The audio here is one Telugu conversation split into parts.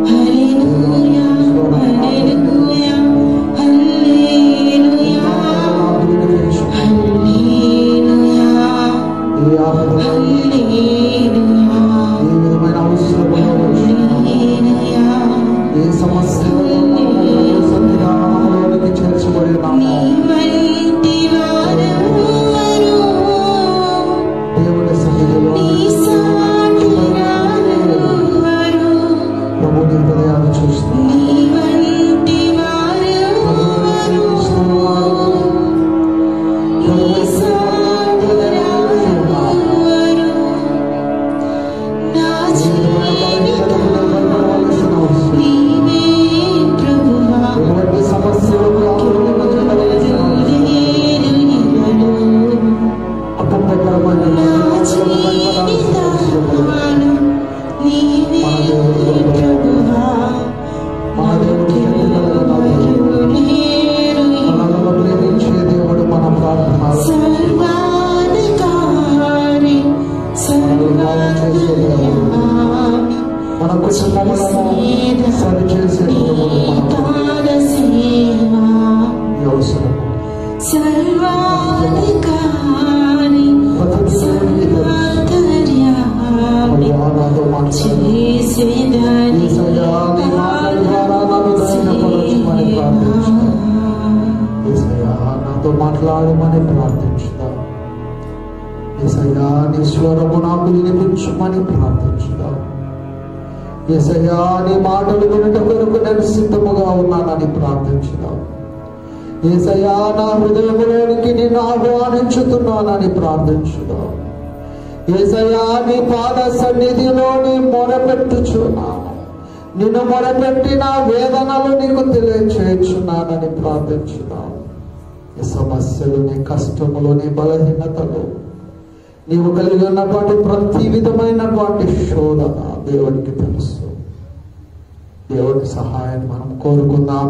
Hallelujah. మన దేవుడు ప్రభువా, మన దేవుడు మనలను ప్రేమించే దేవుడు. మన ప్రార్థన సర్వాధికారి, మన కుటుంబములను సరిచేసే దేవుడు. అవసరం సర్వాధికారి, నాతో మాట్లాడమని ప్రార్థించుదాం. యేసయ్యా నీ స్వరము నాకు వినిపించమని ప్రార్థించుదాం. యేసయ్యా నీ మాటలు వినట కొరకు నేను సిద్ధముగా ఉన్నానని ప్రార్థించుదాం. యేసయ్యా నా హృదయంలోనికి నిన్ను ఆహ్వానించుతున్నానని ప్రార్థించుదాం. యేసయ్యా నీ పాద సన్నిధిలో నీ మొరపెట్టుచున్నాను. నిన్ను మొరపెట్టి నా వేదనలు నీకు తెలియచేయుచున్నానని ప్రార్థించున్నాను. నీ సమస్యలు, నీ కష్టములు, నీ బలహీనతలు, నీవు కలిగి ఉన్నటువంటి ప్రతి విధమైనటువంటి శోధన దేవుడికి తెలుసు. దేవుడి సహాయాన్ని మనం కోరుకుందాం.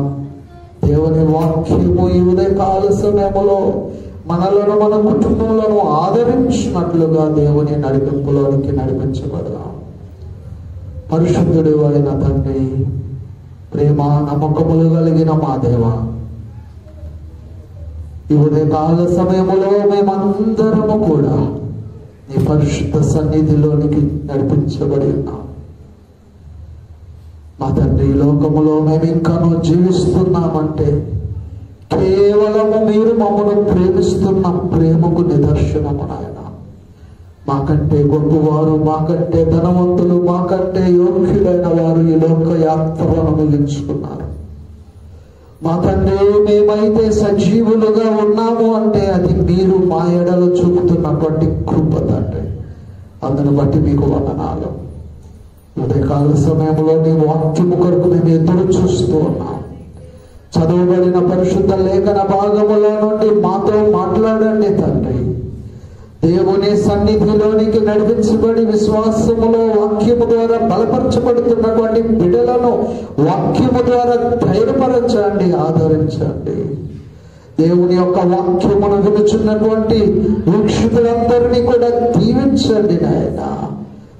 దేవుని వాక్యము ఈ ఉదయకాల సమయంలో మనలను, మన కుటుంబంలో ఆదరించినట్లుగా దేవుని నడిపింపులోనికి నడిపించబడదాం. పరిశుద్ధుడు అయిన తండ్రి, ప్రేమ నమ్మకములు కలిగిన మా దేవ, ఈ ఉదయకాల సమయంలో మేమందరము కూడా నీ పరిశుద్ధ సన్నిధిలోనికి నడిపించబడి ఉన్నాం. మా తండ్రి, ఈ లోకములో మేము ఇంకానూ జీవిస్తున్నామంటే కేవలము మీరు మమ్మల్ని ప్రేమిస్తున్న ప్రేమకు నిదర్శనము నాయన. మాకంటే గొప్పవారు, మాకంటే ధనవంతులు, మాకంటే యోగ్యులైన వారు ఈ లోక యాత్రలను ముగించుకున్నారు. మా తండ్రి, మేమైతే సజీవులుగా ఉన్నాము అంటే అది మీరు మా ఎడలో చూపుతున్నటువంటి కృప తండ్రి. అందును బట్టి మీకు వందనాలు. ఉదయకాల సమయంలో నీ వాక్యము కొరకు మేము ఎదురు చూస్తూ ఉన్నాం. చదవబడిన పరిశుద్ధ లేఖన భాగముల నుండి మాతో మాట్లాడండి తండ్రి. దేవుని సన్నిధిలోనికి నడిపించబడి విశ్వాసములో వాక్యము ద్వారా బలపరచబడుతున్నటువంటి బిడ్డలను వాక్యము ద్వారా ధైర్యపరచండి, ఆదరించండి. దేవుని యొక్క వాక్యమును వినుచున్నటువంటి వీక్షకులందరినీ కూడా దీవించండి నాయన.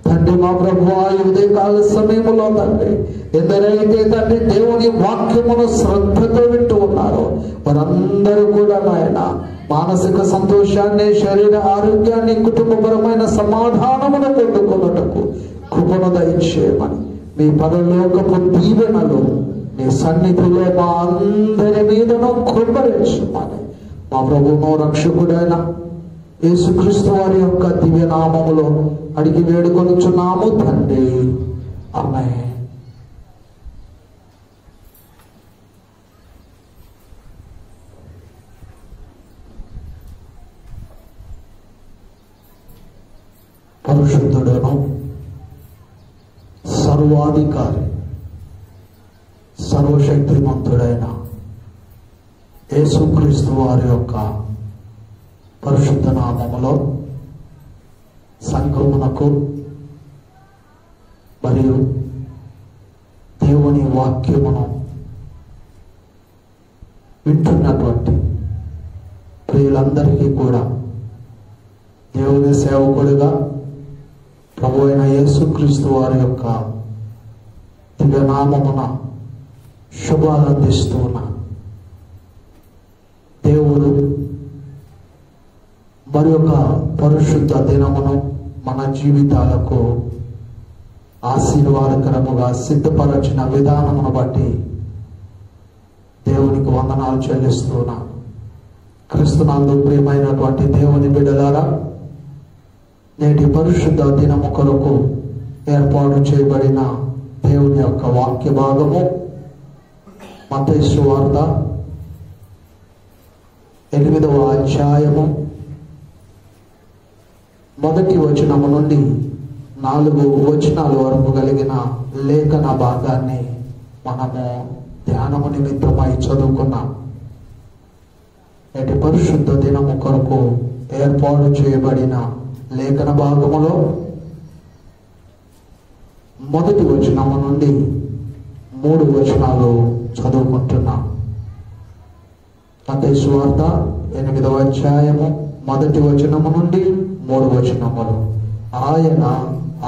తండ్రి, మా ప్రభువా, ఈ ఉదయకాల సమయంలో తండ్రి ఎందరైతే తండ్రి దేవుని వాక్యమును శ్రద్ధతో వింటూ ఉన్నారో వారందరూ కూడా నాయన మానసిక సంతోషాన్ని, శరీర ఆరోగ్యాన్ని, కుటుంబపరమైన సమాధానమును పొందుకున్నటకు కృపను దయచేయమని మీ పరలోకపు దీవెనలు నీ సన్నిధిలో మా అందరి మీదను కృపరించమని మా ప్రభువును రక్షకుడైన యేసుక్రీస్తు వారి యొక్క దివ్య నామములో అడిగి వేడుకొనుచున్నాము తండ్రి. ఆమేన్. పరిశుద్ధుడను సర్వాధికారి సర్వశక్తిమంతుడైన యేసుక్రీస్తు వారి యొక్క పరిశుద్ధ నామములో సంఘమునకు మరియు దేవుని వాక్యమును వింటున్నటువంటి ప్రియులందరికీ కూడా దేవుని సేవకుడిగా ప్రభు అయిన యేసుక్రీస్తు వారి యొక్క దివ్యనామమున శుభాలు అందిస్తూ ఉన్నా. దేవుడు మరి యొక్క పరిశుద్ధ దినమును మన జీవితాలకు ఆశీర్వాదకరముగా సిద్ధపరచిన విధానమును బట్టి దేవునికి వందనాలు చెల్లిస్తున్నా. క్రీస్తునందు ప్రియమైనటువంటి దేవుని బిడ్డలారా, నేటి పరిశుద్ధ దినము కొరకు ఏర్పాటు చేయబడిన దేవుని యొక్క వాక్య భాగము మత్తయి సువార్త 8వ అధ్యాయము 1వ వచనము నుండి 4 వచనాల వరకు కలిగిన లేఖన భాగాన్ని మనము ధ్యానము నిమిత్తమై చదువుకున్నాం. నేటి పరిశుద్ధ దినము కొరకు ఏర్పాటు చేయబడిన లేఖన భాగములో మొదటి వచనము నుండి 3 వచనాలు చదువుకుంటున్నాం. మత్తయి సువార్త 8వ అధ్యాయము మొదటి వచనము నుండి 3 వచనములు. ఆయన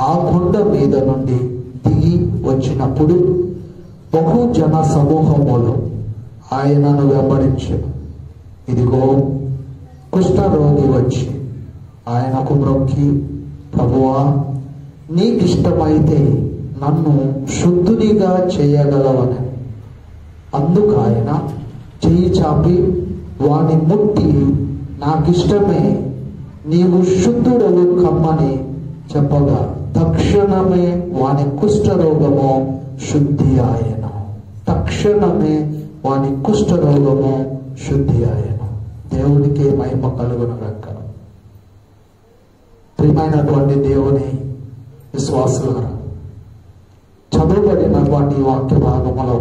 ఆ కొండ మీద నుండి దిగి వచ్చినప్పుడు బహుజన సమూహములు ఆయనను వెంబడించెను. ఇదిగో కుష్ఠరోగి వచ్చి ఆయనకు మ్రొక్కి, ప్రభువా, నీకిష్టమైతే నన్ను శుద్ధునిగా చేయగలవని. అందుకు ఆయన చెయ్యి చాపి వాని ముట్టి, నాకిష్టమే, నీవు శుద్ధుడవు కమ్మని చెప్పగా తక్షణమే వాని కుష్ఠరోగము శుద్ధి ఆయను. తక్షణమే వాని కుష్ఠరోగము శుద్ధి ఆయను. దేవుడికే మహిమ కలుగును గాక. ప్రియమైనటువంటి దేవుని విశ్వాసులారా, చదువుబడినటువంటి వాక్య భాగములో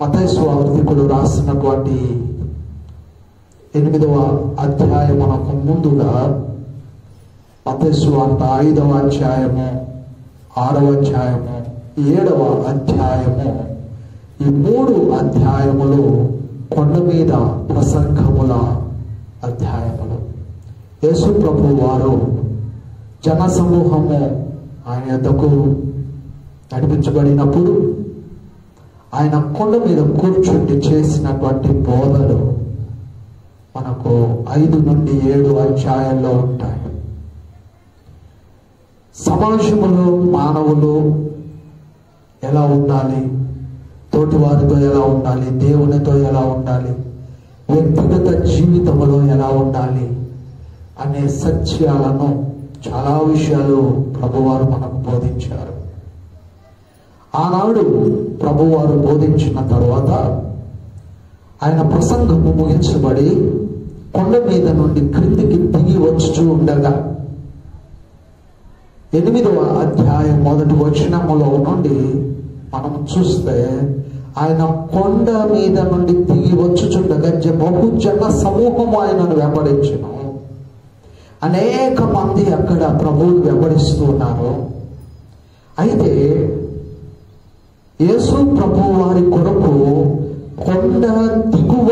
మత్తయి సువార్తికుడు రాసినటువంటి 8వ అధ్యాయమునకు ముందుగా మత్తయి సువార్త 5వ అధ్యాయము, 6వ అధ్యాయము, 7వ అధ్యాయము, ఈ 3 అధ్యాయములు కొండ మీద ప్రసంగముల అధ్యాయములు. యేసు ప్రభు వారు జన సమూహము ఆయన యొద్దకు నడిపించబడినప్పుడు ఆయన కొండ మీద కూర్చుండి చేసినటువంటి బోధలు మనకు 5 నుండి 7 అధ్యాయాల్లో ఉంటాయి. సమాజములో మానవులు ఎలా ఉండాలి, తోటి వారితో ఎలా ఉండాలి, దేవునితో ఎలా ఉండాలి, వ్యక్తిగత జీవితంలో ఎలా ఉండాలి అనే సత్యాలను, చాలా విషయాలు ప్రభువారు మనకు బోధించారు. ఆనాడు ప్రభువారు బోధించిన తర్వాత ఆయన ప్రసంగము ముగించబడి కొండ మీద నుండి క్రిందికి దిగి వచ్చుచూ ఉండగా 8వ అధ్యాయం మొదటి వచనములో నుండి మనం చూస్తే ఆయన కొండ మీద నుండి దిగి వచ్చుచుండగా బహుజన సమూహము ఆయనను వెంబడించెను. అనేక మంది అక్కడ ప్రభువుని వెంబడిస్తూ ఉన్నారు. అయితే యేసు ప్రభు వారి కొరకు కొండ దిగువ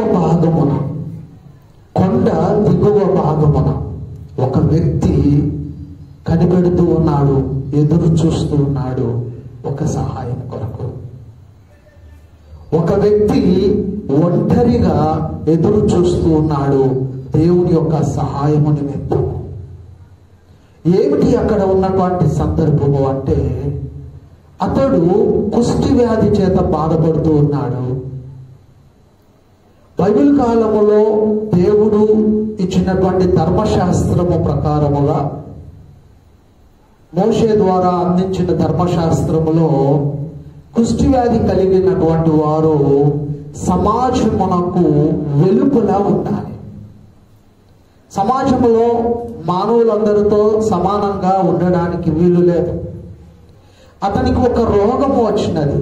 భాగమున ఒక వ్యక్తి కనిపెడుతూ ఉన్నాడు, ఎదురు చూస్తూ ఉన్నాడు ఒక సహాయం కొరకు. ఒక వ్యక్తి ఒంటరిగా ఎదురు చూస్తూ ఉన్నాడు దేవుని యొక్క సహాయము నిమిత్తం. ఏమిటి అక్కడ ఉన్నటువంటి సందర్భము అంటే, అతడు కుష్టి వ్యాధి చేత బాధపడుతూ ఉన్నాడు. బైబిల్ కాలములో దేవుడు ఇచ్చినటువంటి ధర్మశాస్త్రము ప్రకారముగా, మోషే ద్వారా అందించిన ధర్మశాస్త్రములో కుష్టి వ్యాధి కలిగినటువంటి వారు సమాజమునకు వెలుపల ఉండాలి. సమాజంలో మానవులందరితో సమానంగా ఉండడానికి వీలు లేదు. అతనికి ఒక రోగము వచ్చినది.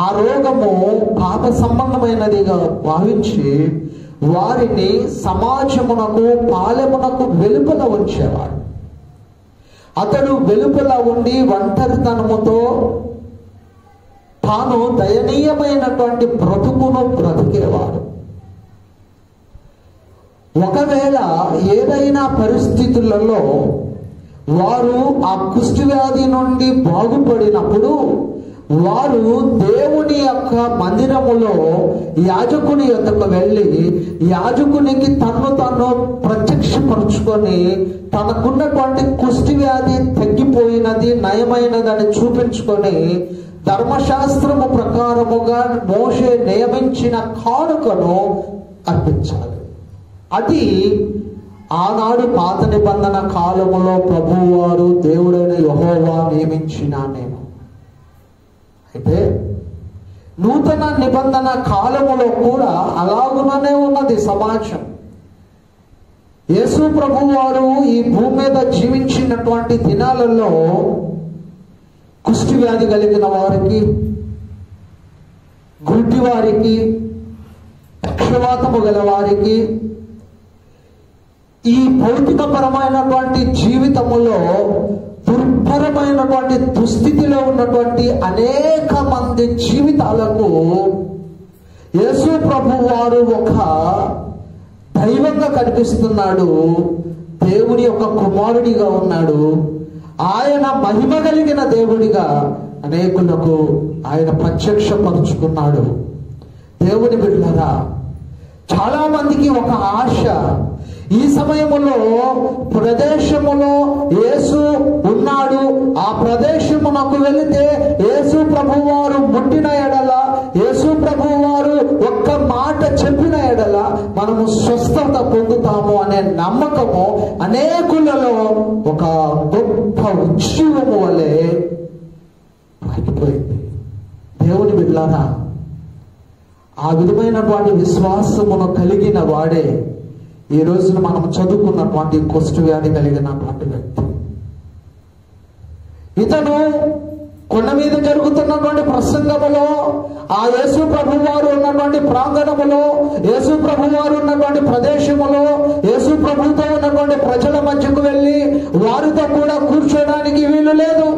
ఆ రోగము పాప సంబంధమైనదిగా భావించి వారిని సమాజమునకు, పాలెమునకు వెలుపల ఉంచేవాడు. అతడు వెలుపల ఉండి ఒంటరితనముతో తాను దయనీయమైనటువంటి బ్రతుకును బ్రతికేవాడు. ఒకవేళ ఏదైనా పరిస్థితులలో వారు ఆ కుష్టి వ్యాధి నుండి బాగుపడినప్పుడు వారు దేవుని యొక్క మందిరములో యాజకుని యొద్దకు వెళ్ళి యాజకునికి తన్ను ప్రత్యక్షపరుచుకొని తనకున్నటువంటి కుష్టి వ్యాధి తగ్గిపోయినది, నయమైనదని చూపించుకొని ధర్మశాస్త్రము ప్రకారముగా మోషే నియమించిన కానుకను అర్పించాలి. అది ఆనాడు పాత నిబంధన కాలములో ప్రభువారు దేవుడైన యెహోవా నియమించిన నేను. అయితే నూతన నిబంధన కాలములో కూడా అలాగుననే ఉన్నది సమాజం. యేసు ప్రభువారు ఈ భూమి మీద జీవించినటువంటి దినాలలో కుష్టి వ్యాధి కలిగిన వారికి, గుడ్డి వారికి, పక్షవాతము గల వారికి, ఈ భౌతికపరమైనటువంటి జీవితములో దుర్భరమైనటువంటి దుస్థితిలో ఉన్నటువంటి అనేక మంది జీవితాలకు యేసు ప్రభు వారు ఒక దైవంగా కనిపిస్తున్నాడు. దేవుని యొక్క కుమారుడిగా ఉన్నాడు. ఆయన మహిమ కలిగిన దేవుడిగా అనేకులకు ఆయన ప్రత్యక్షపరుచుకున్నాడు. దేవుని బిడ్డలారా, చాలా మందికి ఒక ఆశ, ఈ సమయములో ప్రదేశములో యేసు ఉన్నాడు, ఆ ప్రదేశమునకు వెళితే యేసు ప్రభువారు ముట్టిన ఎడల, యేసు ప్రభువారు ఒక్క మాట చెప్పిన ఎడల మనము స్వస్థత పొందుతాము అనే నమ్మకము అనేకులలో ఒక గొప్ప ఉద్యమము వలె ఆగిపోయింది. దేవుని బిడ్డలారా, ఆ విధమైనటువంటి విశ్వాసమును కలిగిన వాడే ఈ రోజున మనం చదువుకున్నటువంటి కుష్ఠవ్యాధి కలిగినటువంటి వ్యక్తి. ఇతను కొండ మీద జరుగుతున్నటువంటి ప్రసంగములో, ఆ యేసు ప్రభు వారు ఉన్నటువంటి ప్రాంగణములో, యేసు ప్రభు వారు ఉన్నటువంటి ప్రదేశములో, యేసు ప్రభుతో ఉన్నటువంటి ప్రజల మధ్యకు వెళ్ళి వారితో కూడా కూర్చోడానికి వీలు లేదు,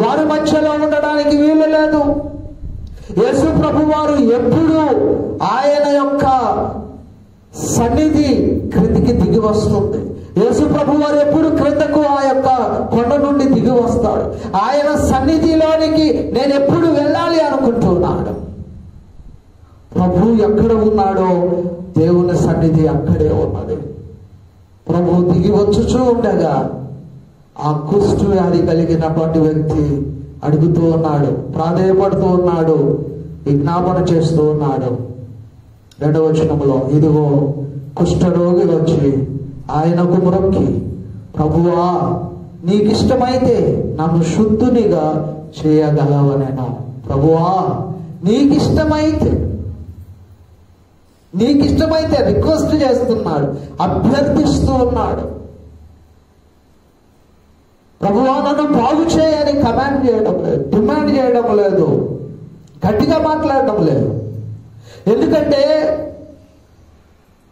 వారి మధ్యలో ఉండడానికి వీలు లేదు. యేసు ప్రభు వారు ఎప్పుడు ఆయన యొక్క సన్నిధి క్రిందికి దిగి వస్తుంది. యేసు ప్రభు వారు ఎప్పుడు క్రిందకు ఆ యొక్క కొండ నుండి దిగి వస్తాడు. ఆయన సన్నిధిలోనికి నేను ఎప్పుడు వెళ్ళాలి అనుకుంటున్నాడు. ప్రభు ఎక్కడ ఉన్నాడో దేవుని సన్నిధి అక్కడే ఉన్నది. ప్రభు దిగి వచ్చుచూ ఉండగా ఆ కుష్ఠవ్యాధి కలిగినటువంటి వ్యక్తి అడుగుతూ ఉన్నాడు, ప్రాధేయపడుతూ ఉన్నాడు, విజ్ఞాపన చేస్తూ ఉన్నాడు. 2వ వచనములో, ఇదిగో కుష్ఠరోగి వచ్చి ఆయనకు మ్రొక్కి, ప్రభువా నీకిష్టమైతే నన్ను శుద్ధునిగా చేయగలవనెను. ప్రభువా నీకిష్టమైతే రిక్వెస్ట్ చేస్తున్నాడు, అభ్యర్థిస్తూ ఉన్నాడు. ప్రభువా నన్ను బాగు చేయని కమాండ్ చేయడం లేదు, డిమాండ్ చేయడం లేదు, గట్టిగా మాట్లాడడం లేదు. ఎందుకంటే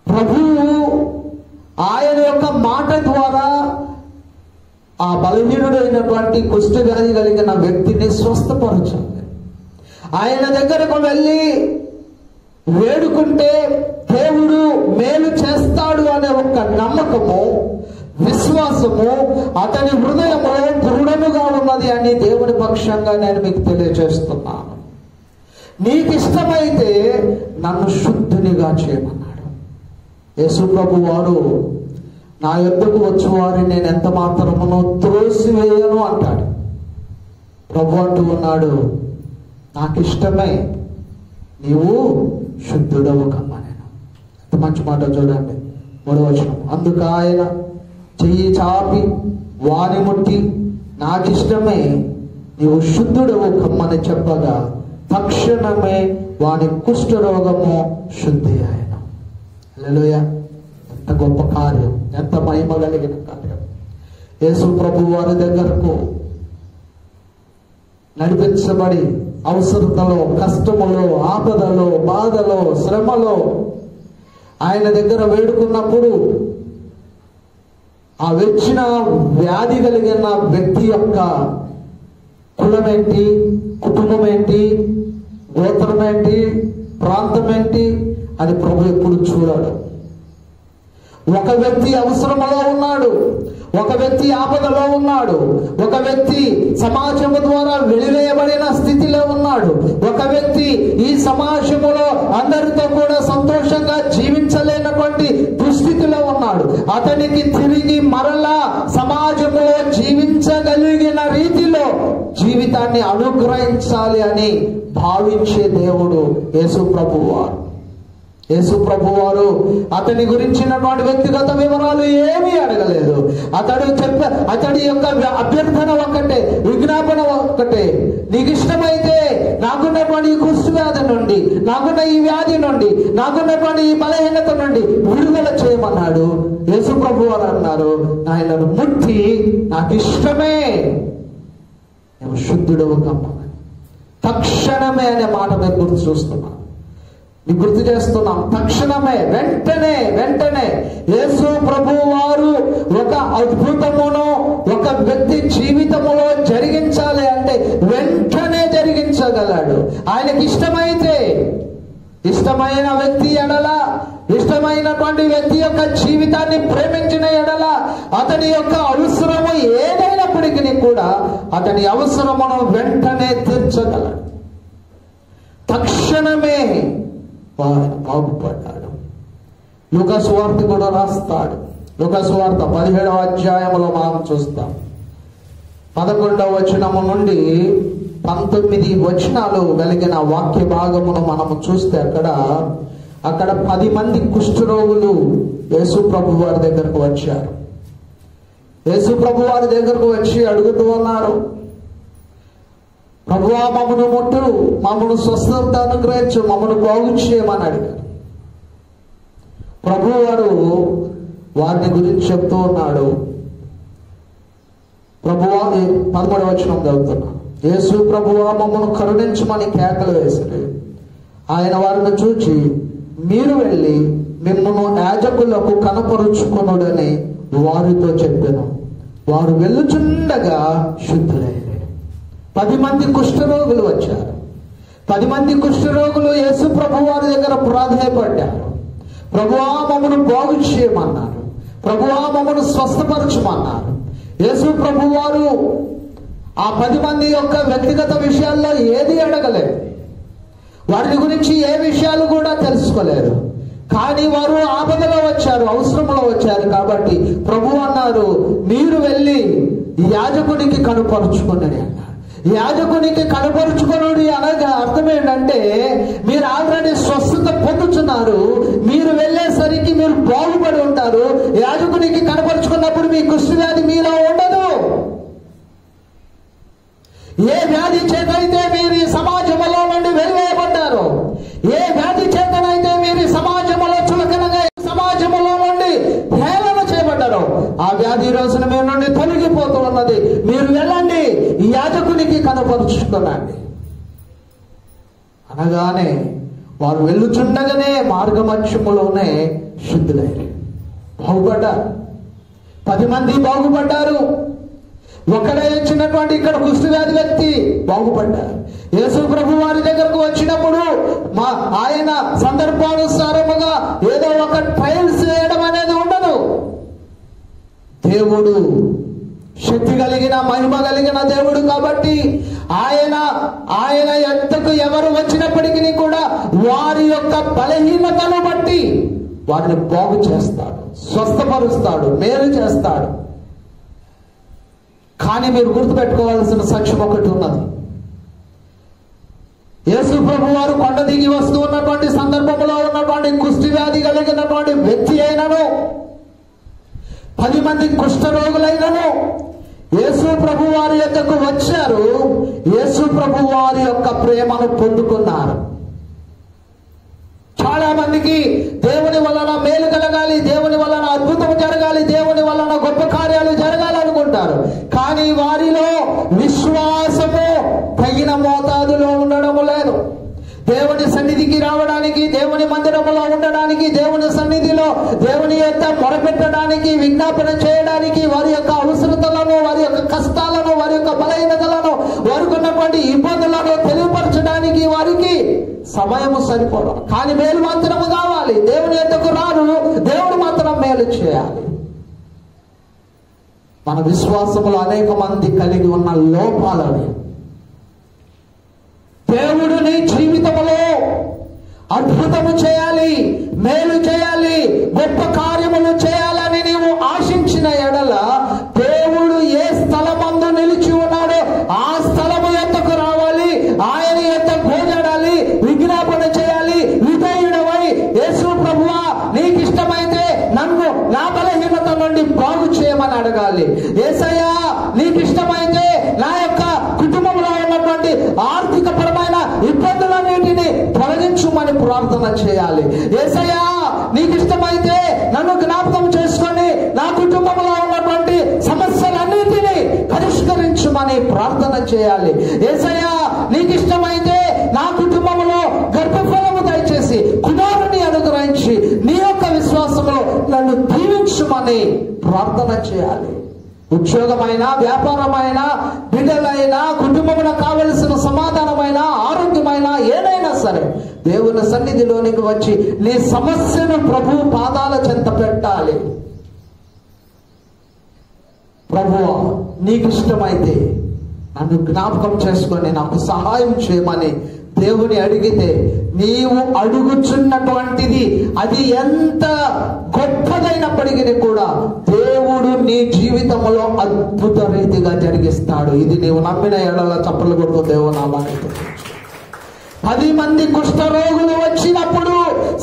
ప్రభువు ఆయన యొక్క మాట ద్వారా ఆ బలహీనుడైనటువంటి కుష్ఠవ్యాధి కలిగిన వ్యక్తిని స్వస్థపరచాలి. ఆయన దగ్గరకు వెళ్ళి వేడుకుంటే దేవుడు మేలు చేస్తాడు అనే ఒక నమ్మకము, విశ్వాసము అతని హృదయంలో దృఢముగా ఉన్నది అని దేవుని పక్షంగా నేను మీకు తెలియజేస్తున్నాను. నీకు ఇష్టమైతే నన్ను శుద్ధునిగా చేయమన్నాడు. యేసు ప్రభు వారు నా యొద్దకు వచ్చి వారిని నేను ఎంత మాత్రమునో త్రోసివేయను అంటాడు. ప్రభు అంటూ ఉన్నాడు, నాకు ఇష్టమే, నీవు శుద్ధుడవు కమ్మనేను. ఎంత మంచి మాట చూడండి. 3వ వచనం, అందుకు ఆయన చెయ్యి చాపి వాని ముట్టి, నాకిష్టమే, నీవు శుద్ధుడవు కమ్మని చెప్పగా తక్షణమే వాని కుష్ఠరోగము శుద్ధి ఆయన. హల్లెలూయా! ఎంత గొప్ప కార్యం, ఎంత మహిమ కలిగిన కార్యం. యేసు ప్రభు వారి దగ్గరకు నడిపించబడి అవసరతలో, కష్టములో, ఆపదలో, బాధలో, శ్రమలో ఆయన దగ్గర వేడుకున్నప్పుడు ఆ వచ్చిన వ్యాధి కలిగిన వ్యక్తి యొక్క కులమేంటి, కుటుంబం ఏంటి, గోత్రం ఏంటి, ప్రాంతం ఏంటి అని ప్రభు ఎప్పుడు చూడాడు. ఒక వ్యక్తి అవసరములో ఉన్నాడు, ఒక వ్యక్తి ఆపదలో ఉన్నాడు, ఒక వ్యక్తి సమాజము ద్వారా వెలివేయబడిన స్థితిలో ఉన్నాడు, ఒక వ్యక్తి ఈ సమాజములో అందరితో కూడా సంతోషంగా జీవించలేనటువంటి దుస్థితిలో ఉన్నాడు. అతనికి తిరిగి మరలా సమాజములో జీవించగలిగిన రీతిలో జీవితాన్ని అనుగ్రహించాలి అని భావించే దేవుడు యేసు ప్రభువారు. యేసు ప్రభువారు అతని గురించినటువంటి వ్యక్తిగత వివరాలు ఏమీ అడగలేదు. అతడి యొక్క అభ్యర్థన ఒక్కటే, విజ్ఞాపన ఒక్కటే, నీకు ఇష్టమైతే నాకున్నటువంటి ఈ కుష్ఠవ్యాధి నుండి, నాకున్న ఈ వ్యాధి నుండి, నాకున్నటువంటి ఈ బలహీనత నుండి విడుదల చేయమన్నాడు. యేసు ప్రభువారు అన్నారు, ఆయనను ముట్టి నాకు ఇష్టమే, నువ్వు శుద్ధుడవు కమ్మని. తక్షణమే అనే మాట మేము గుర్తు చూస్తున్నాను. గుర్తు చేస్తున్నాం. తక్షణమే, వెంటనే యేసు ప్రభువు వారు ఒక అద్భుతమును ఒక వ్యక్తి జీవితములో జరిగించాలి అంటే వెంటనే జరిగించగలడు. ఆయనకి ఇష్టమైతే, ఇష్టమైన వ్యక్తి ఎడల, ఇష్టమైనటువంటి వ్యక్తి యొక్క జీవితాన్ని ప్రేమించిన ఎడల అతని యొక్క అవసరము ఏదైనప్పటికీ కూడా అతని అవసరమును వెంటనే తీర్చగలడు. తక్షణమే వారు బాగుపడ్డాడు. లుకా సువార్త కూడా రాస్తాడు. లుకా సువార్త 17వ అధ్యాయంలో మనం చూస్తాం. 11వ వచనము నుండి 19 వచనాలు కలిగిన వాక్య భాగమును మనము చూస్తే అక్కడ 10 మంది కుష్ఠరోగులు యేసు ప్రభు వారి దగ్గరకు వచ్చారు. యేసు ప్రభు వారి దగ్గరకు వచ్చి అడుగుతూ ఉన్నారు, ప్రభువా మమ్మను ముట్టు, మమ్మను స్వస్థత అనుగ్రహించు, మమ్మను బాగు చేయమని అడిగారు. ప్రభు వారు వారిని గురించి చెప్తూ ఉన్నాడు. ప్రభువా 13వ వచనం చదువుతున్నాను. యేసు ప్రభువా మమ్మను కరుణించమని కేకలు వేశారు. ఆయన వారిని చూచి, మీరు వెళ్ళి మిమ్మల్ని యాజకులకు కనపరుచుకొనుడని వారితో చెప్పాను. వారు వెళ్ళుచుండగా శుద్ధులయ్యారు. 10 మంది కుష్ఠరోగులు వచ్చారు. 10 మంది కుష్ఠరోగులు యేసు ప్రభు వారి దగ్గర ప్రాధేయపడ్డారు. ప్రభువా మమ్మను బాగు చేయమన్నారు. ప్రభువా మమ్మను స్వస్థపరచమన్నారు. యేసు ప్రభు వారు ఆ 10 మంది యొక్క వ్యక్తిగత విషయాల్లో ఏది అడగలేదు. వారి గురించి ఏ విషయాలు కూడా తెలుసుకోలేరు. కానీ వారు ఆపదలో వచ్చారు, అవసరంలో వచ్చారు. కాబట్టి ప్రభు అన్నారు, మీరు వెళ్ళి యాజకునికి కనుపరుచుకోండి అన్నారు. యాజకునికి కనపరుచుకొనుడి అనగా అర్థం ఏంటంటే, మీరు ఆల్రెడీ స్వస్థత పొందుతున్నారు, మీరు వెళ్ళేసరికి మీరు బాగుపడి ఉంటారు. యాజకునికి కనపరుచుకున్నప్పుడు మీ కుష్ఠవ్యాధి మీలో ఉండదు. ఏ వ్యాధి చేతనైతే మీరు ఈ సమాజంలో నుండి వెలివేయబడ్డారు, ఏ వ్యాధి చేతనైతే మీరు ఈ సమాజంలో చులకనగా సమాజంలో నుండి హేళన చేయబడ్డారు, ఆ వ్యాధి ఈ రోజున మీ నుండి తొలగిపోతూ ఉన్నది. మీరు వెళ్ళండి, ఈ యాజకునికి కనపరుచుకోనండి అనగానే వారు వెళ్ళుచుండగానే మార్గమధ్యములోనే శుద్ధులయ్యారు, బాగుపడ్డారు. 10 మంది బాగుపడ్డారు. ఒకడే వచ్చినటువంటి ఇక్కడ కుష్ఠవ్యాధి వ్యక్తి బాగుపడ్డారు. యేసు ప్రభు వారి దగ్గరకు వచ్చినప్పుడు ఆయన సందర్భానుసారముగా ఏదో ఒక ట్రయల్స్ చేయడం అనేది ఉండదు. దేవుడు శక్తి కలిగిన, మహిమ కలిగిన దేవుడు కాబట్టి ఆయన ఎంతకు ఎవరు వచ్చినప్పటికీ కూడా వారి యొక్క బలహీనతను బట్టి వారిని బాగు చేస్తాడు, స్వస్థపరుస్తాడు, మేలు చేస్తాడు. కానీ మీరు గుర్తుపెట్టుకోవాల్సిన సత్యం ఒకటి ఉన్నది. యేసు ప్రభు వారు కొండ దిగి వస్తూ ఉన్నటువంటి సందర్భంలో ఉన్నటువంటి కుష్ఠవ్యాధి కలిగినటువంటి వ్యక్తి అయినను, 10 మంది కుష్ఠరోగులైనను యేసు ప్రభు వారి యొద్దకు వచ్చారు. యేసు ప్రభు వారి యొక్క ప్రేమను పొందుకున్నారు. చాలా మందికి దేవుని వలన మేలు కలగాలి, దేవుని వలన అద్భుతం జరగాలి, దేవుని వలన గొప్ప కార్యాలు జరగాలనుకుంటారు. కానీ వారిలో విశ్వాసము తగిన మోతాదులో ఉండడము లేదు. దేవుని సన్నిధికి రావడానికి, దేవుని మందిరములో ఉండడానికి, దేవుని సన్నిధిలో దేవుని యొక్క మొరపెట్టడానికి, విజ్ఞాపన చేయడానికి, వారి యొక్క అవసరతలను, వారి యొక్క కష్టాలను, వారి యొక్క బలహీనతలను, వారికి ఉన్నటువంటి ఇబ్బందులను తెలియపరచడానికి వారికి సమయము సరిపోవడం. కానీ మేలు మాత్రము కావాలి. దేవుని యొద్దకు రారు, దేవుడు మాత్రం మేలు చేయాలి. మన విశ్వాసములో అనేక మంది కలిగి ఉన్న లోపాలని దేవుడు నీ జీవితంలో అద్భుతము చేయాలి, మేలు చేయాలి, గొప్ప కార్యములు చేయాలని నీవు ఆశించిన ఎడల దేవుడు ఏ స్థలమందు నిలిచి ఉన్నాడో ఆ స్థలము యొద్దకు రావాలి, ఆయన యొద్ద గోజాడాలి, విజ్ఞాపన చేయాలి. విధేయుడవై యేసు ప్రభువా నీకు ఇష్టమైతే నన్ను నా బలహీనత నుండి బాగు చేయమని అడగాలి. యేసయ్యా నీకు ఇష్టమైతే నా యొక్క కుటుంబంలో ఉన్నటువంటి ఆర్థిక పరమైన ఇబ్బందులన్నిటిని తొలగించుమని ప్రార్థన చేయాలి. యేసయ్యా నీకు ఇష్టమైతే నన్ను జ్ఞాపకం చేసుకొని నా కుటుంబంలో ఉన్నటువంటి సమస్యలన్నిటినీ పరిష్కరించుమని ప్రార్థన చేయాలి. యేసయ్యా నీకు ఇష్టమైతే నా కుటుంబంలో గర్భఫలము దయచేసి కరుణించమని ప్రార్థన చేయాలి. ఉద్యోగమైన, వ్యాపారమైన, బిడ్డలైనా, కుటుంబంలో కావలసిన సమాధానమైన, ఆరోగ్యమైన, ఏదైనా సరే దేవుని సన్నిధిలోనికి వచ్చి నీ సమస్యను ప్రభు పాదాల చెంత పెట్టాలి. ప్రభువా, నీకు ఇష్టమైతే నన్ను జ్ఞాపకం చేసుకొని నాకు సహాయం చేయమని దేవుని అడిగితే, నీవు అడుగుచున్నటువంటిది అది ఎంత గొప్పదైనప్పటికీ కూడా దేవుడు నీ జీవితంలో అద్భుత రీతిగా జరిగిస్తాడు. ఇది నీవు నమ్మిన ఎడల చప్పలు కొడుతూ దేవుని నామానికి 10 మంది కుష్ఠరోగులు వచ్చినప్పుడు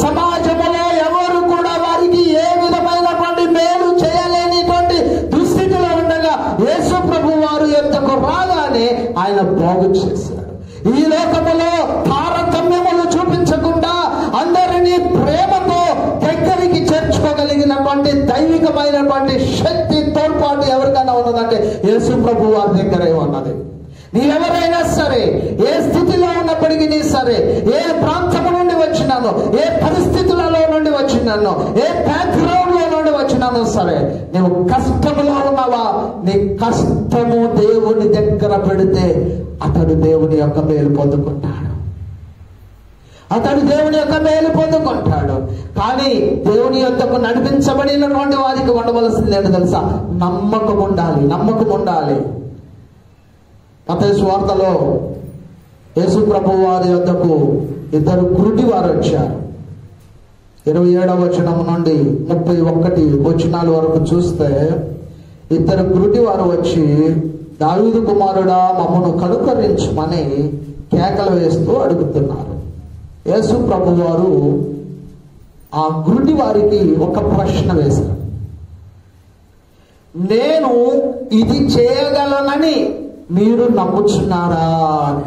సమాజంలో ఎవరు కూడా వారికి ఏ విధమైనటువంటి మేలు చేయలేనిటువంటి దుస్థితిలో ఉండగా యేసు ప్రభు వారు ఎంతకు రాగానే ఆయన బాగు చేశాడు. ఈ లోకములో తారతమ్యములు చూపించకుండా అందరినీ ప్రేమతో దగ్గరికి చేర్చుకోగలిగినటువంటి దైవికమైనటువంటి శక్తి తోడ్పాటు ఎవరికైనా ఉన్నదంటే యేసు ప్రభు వారి దగ్గరే ఉన్నది. నీవెవరైనా సరే, ఏ స్థితిలో ఉన్నప్పటికీ సరే, ఏ ప్రాంతము నుండి వచ్చినానో, ఏ పరిస్థితులలో నుండి వచ్చినానో, ఏ బ్యాక్గ్రౌండ్ లో నుండి వచ్చినానో సరే, నువ్వు కష్టములో ఉన్నావా, నీ కష్టము దేవుని దగ్గర పెడితే అతడు దేవుని యొక్క మేలు పొందుకుంటాడు. అతడు దేవుని యొక్క మేలు పొందుకుంటాడు. కానీ దేవుని యొద్దకు నడిపించబడినటువంటి వారికి ఉండవలసింది ఏంటో తెలుసా? నమ్మకం ఉండాలి. నమ్మకం ఉండాలి. మత్తయి సువార్తలో యేసు ప్రభు వారి యొద్దకు 2 గురుడి వారు వచ్చారు. 27వ వచనం నుండి 31 వచనాల వరకు చూస్తే 2 గురుడి వారు వచ్చి, దావీదు కుమారుడా, మమ్మను కనుకరించమని కేకలు వేస్తూ అడుగుతున్నారు. యేసు ప్రభు వారు ఆ గురుడి వారికి ఒక ప్రశ్న వేశారు. నేను ఇది చేయగలనని మీరు నమ్ముచున్నారా అని.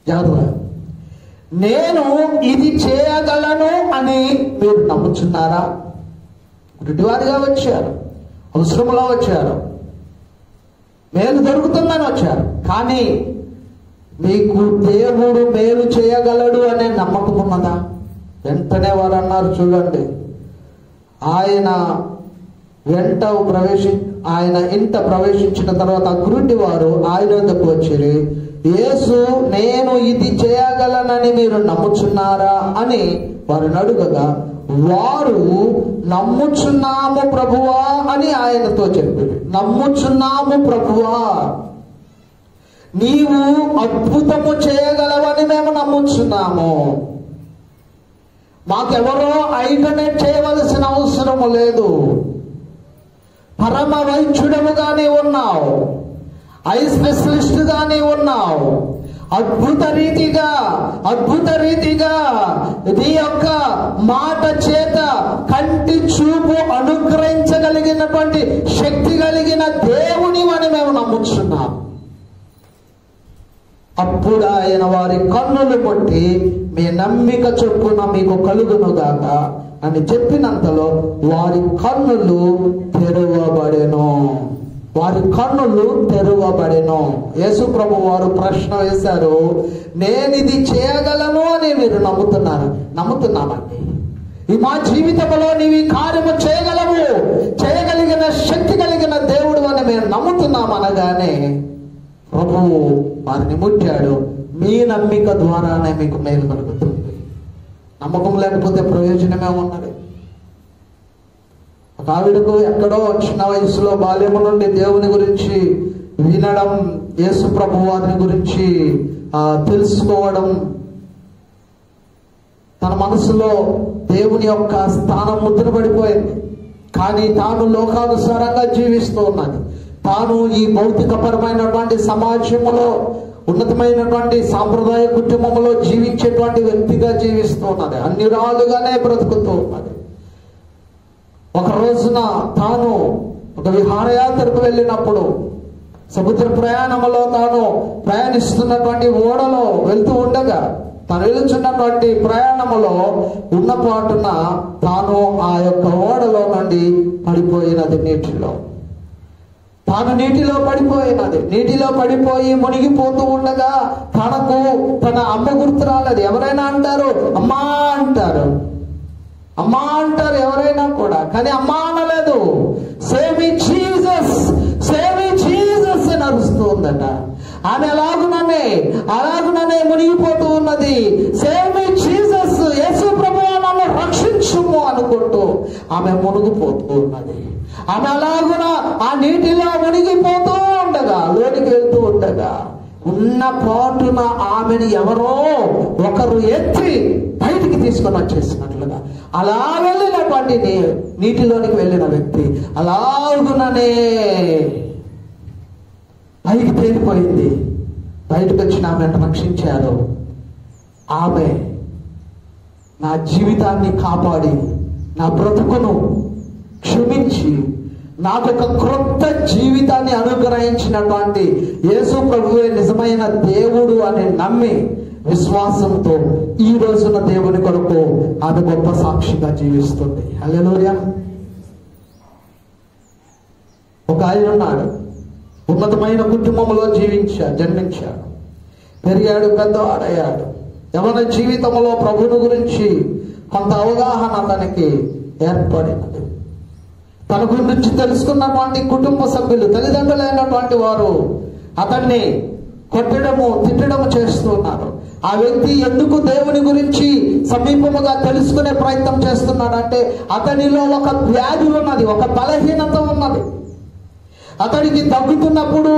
జాగ్రత్త. నేను ఇది చేయగలను అని మీరు నమ్ముచున్నారా? గుడ్డివారిగా వచ్చారు, అవసరంలో వచ్చారు, మేలు దొరుకుతుందని వచ్చారు. కానీ మీకు దేవుడు మేలు చేయగలడు అనే నమ్మకం ఉన్నదా? వెంటనే వారు అన్నారు, చూడండి, ఆయన ఇంట ప్రవేశించిన తర్వాత గురుడి వారు ఆయన వద్దకు వచ్చి, యేసు, నేను ఇది చేయగలనని మీరు నమ్ముచున్నారా అని వారిని అడుగగా, వారు నమ్ముచున్నాము ప్రభువా అని ఆయనతో చెప్పారు. నమ్ముచున్నాము ప్రభువా, నీవు అద్భుతము చేయగలవని మేము నమ్ముచున్నాము. మాకెవరో ఐడెంటిఫై చేయవలసిన అవసరము లేదు. పరమ వైద్యుడముగానే ఉన్నావు, ఐ స్పెషలిస్ట్ గానే ఉన్నావు. అద్భుత రీతిగా నీ యొక్క మాట చేత కంటి చూపు అనుగ్రహించగలిగినటువంటి శక్తి కలిగిన దేవుని అని మేము నమ్ముచున్నాం. అప్పుడు ఆయన వారి కన్నులు కొట్టి, మీ నమ్మిక చొప్పున మీకు కలుగునుగాక అని చెప్పినంతలో వారి కన్నులు తెరవబడెను. యేసు ప్రభు వారు ప్రశ్న వేశారు, నేనిది చేయగలను అని మీరు నమ్ముతున్నామండి. ఈ మా జీవితంలో నీవి కార్యము చేయగలవు, చేయగలిగిన శక్తి కలిగిన దేవుడు అని మేము నమ్ముతున్నాం అనగానే ప్రభువు వారిని ముట్టాడు. మీ నమ్మిక ద్వారానే మీకు మేలు కలుగుతుంది. నమ్మకం లేకపోతే ప్రయోజనమే ఉన్నది. ఒక ఆవిడకు ఎక్కడో చిన్న వయసులో బాల్యము నుండి దేవుని గురించి వినడం, యేసు ప్రభు వారిని గురించి తెలుసుకోవడం, తన మనసులో దేవుని యొక్క స్థానం ముద్రపడిపోయింది. కానీ తాను లోకానుసారంగా జీవిస్తూ ఉన్నది. తాను ఈ భౌతికపరమైనటువంటి సమాజంలో ఉన్నతమైనటువంటి సాంప్రదాయ కుటుంబంలో జీవించేటువంటి వ్యక్తిగా జీవిస్తూ ఉన్నది. అన్ని రాళ్ళుగానే బ్రతుకుతూ ఉన్నది. ఒక రోజున తాను ఒక విహారయాత్రకు వెళ్ళినప్పుడు సముద్ర ప్రయాణంలో తాను ప్రయాణిస్తున్నటువంటి ఓడలో వెళ్తూ ఉండగా, తను వెళ్తున్నటువంటి ప్రయాణంలో ఉన్నపాటున తాను ఆ యొక్క ఓడలో నుండి పడిపోయినది నీటిలో. తాను నీటిలో పడిపోయి మునిగిపోతూ ఉండగా తనకు తన అమ్మ గుర్తు రాలేదు. ఎవరైనా అంటారు అమ్మా అంటారు, అమ్మా అంటారు ఎవరైనా కూడా, కానీ అమ్మా అనలేదు. Save me Jesus, save me Jesus అని అరుస్తూ ఉందట. ఆమె అలాగుననే మునిగిపోతూ ఉన్నది. సేవ్ మీ జీసస్, యేసు ప్రభువా నన్ను రక్షించుము అనుకుంటూ ఆమె మునిగిపోతూ ఉన్నది. ఆమె అలాగున ఆ నీటిలో మునిగిపోతూ ఉండగా, లోనికి వెళ్తూ ఉండగా ఉన్న పాటున ఆమెను ఎవరో ఒకరు ఎత్తి బయటికి తీసుకొని వచ్చేసినట్లుగా, అలా వెళ్ళినటువంటి నీటిలోనికి వెళ్ళిన వ్యక్తి అలాగుననే పైకి తేలిపోయింది. బయటకు వచ్చిన ఆమెను రక్షించారు. ఆమె నా జీవితాన్ని కాపాడి నా బ్రతుకును క్షమించి నాకు ఒక క్రొత్త జీవితాన్ని అనుగ్రహించినటువంటి యేసు ప్రభువే నిజమైన దేవుడు అని నమ్మి విశ్వాసంతో ఈ రోజున దేవుని కొరకు ఆమె గొప్ప సాక్షిగా జీవిస్తుంది. హల్లెలూయా. ఒక ఆయన ఉన్నాడు, ఉన్నతమైన కుటుంబంలో జన్మించాడు, పెరిగాడు, పెద్దవాడయ్యాడు. యవన జీవితంలో ప్రభుని గురించి కొంత అవగాహన అతనికి ఏర్పడినది. తన గురించి తెలుసుకున్నటువంటి కుటుంబ సభ్యులు, తల్లిదండ్రులైనటువంటి వారు అతన్ని కొట్టడము, తిట్టడము చేస్తున్నారు. ఆ వ్యక్తి ఎందుకు దేవుని గురించి సమీపముగా తెలుసుకునే ప్రయత్నం చేస్తున్నాడంటే అతనిలో ఒక వ్యాధి ఉన్నది, ఒక బలహీనత ఉన్నది. అతడికి దగ్గుతున్నప్పుడు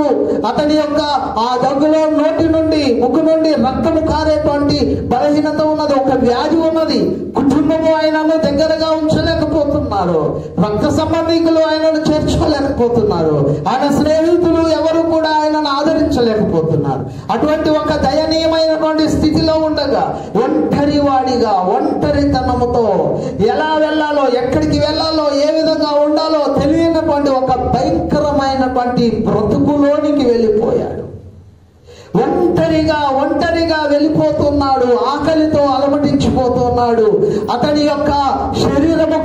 అతని యొక్క ఆ దగ్గులో నోటి నుండి, ముక్కు నుండి రక్తము కారేటువంటి బలహీనత ఉన్నది, ఒక వ్యాధి ఉన్నది. కుటుంబము ఆయనను దగ్గరగా ఉంచలేకపోతున్నారు, రక్త సంబంధికులు ఆయనను చేర్చుకోలేకపోతున్నారు, ఆయన స్నేహితులు ఎవరు కూడా ఆయనను ఆదరించలేకపోతున్నారు. అటువంటి ఒక దయనీయమైనటువంటి స్థితిలో ఉండగా ఒంటరివాడిగా, ఒంటరితనముతో ఎలా వెళ్ళాలో, ఎక్కడికి వెళ్ళాలో, ఏ విధంగా ఉండాలో తెలియనటువంటి ఒక భయంకరమైనటువంటి బ్రతుకులోనికి వెళ్ళిపోయాడు. ఒంటరిగా వెళ్ళిపోతున్నాడు. ఆకలితో అలమటించిపోతున్నాడు. అతని యొక్క శరీరము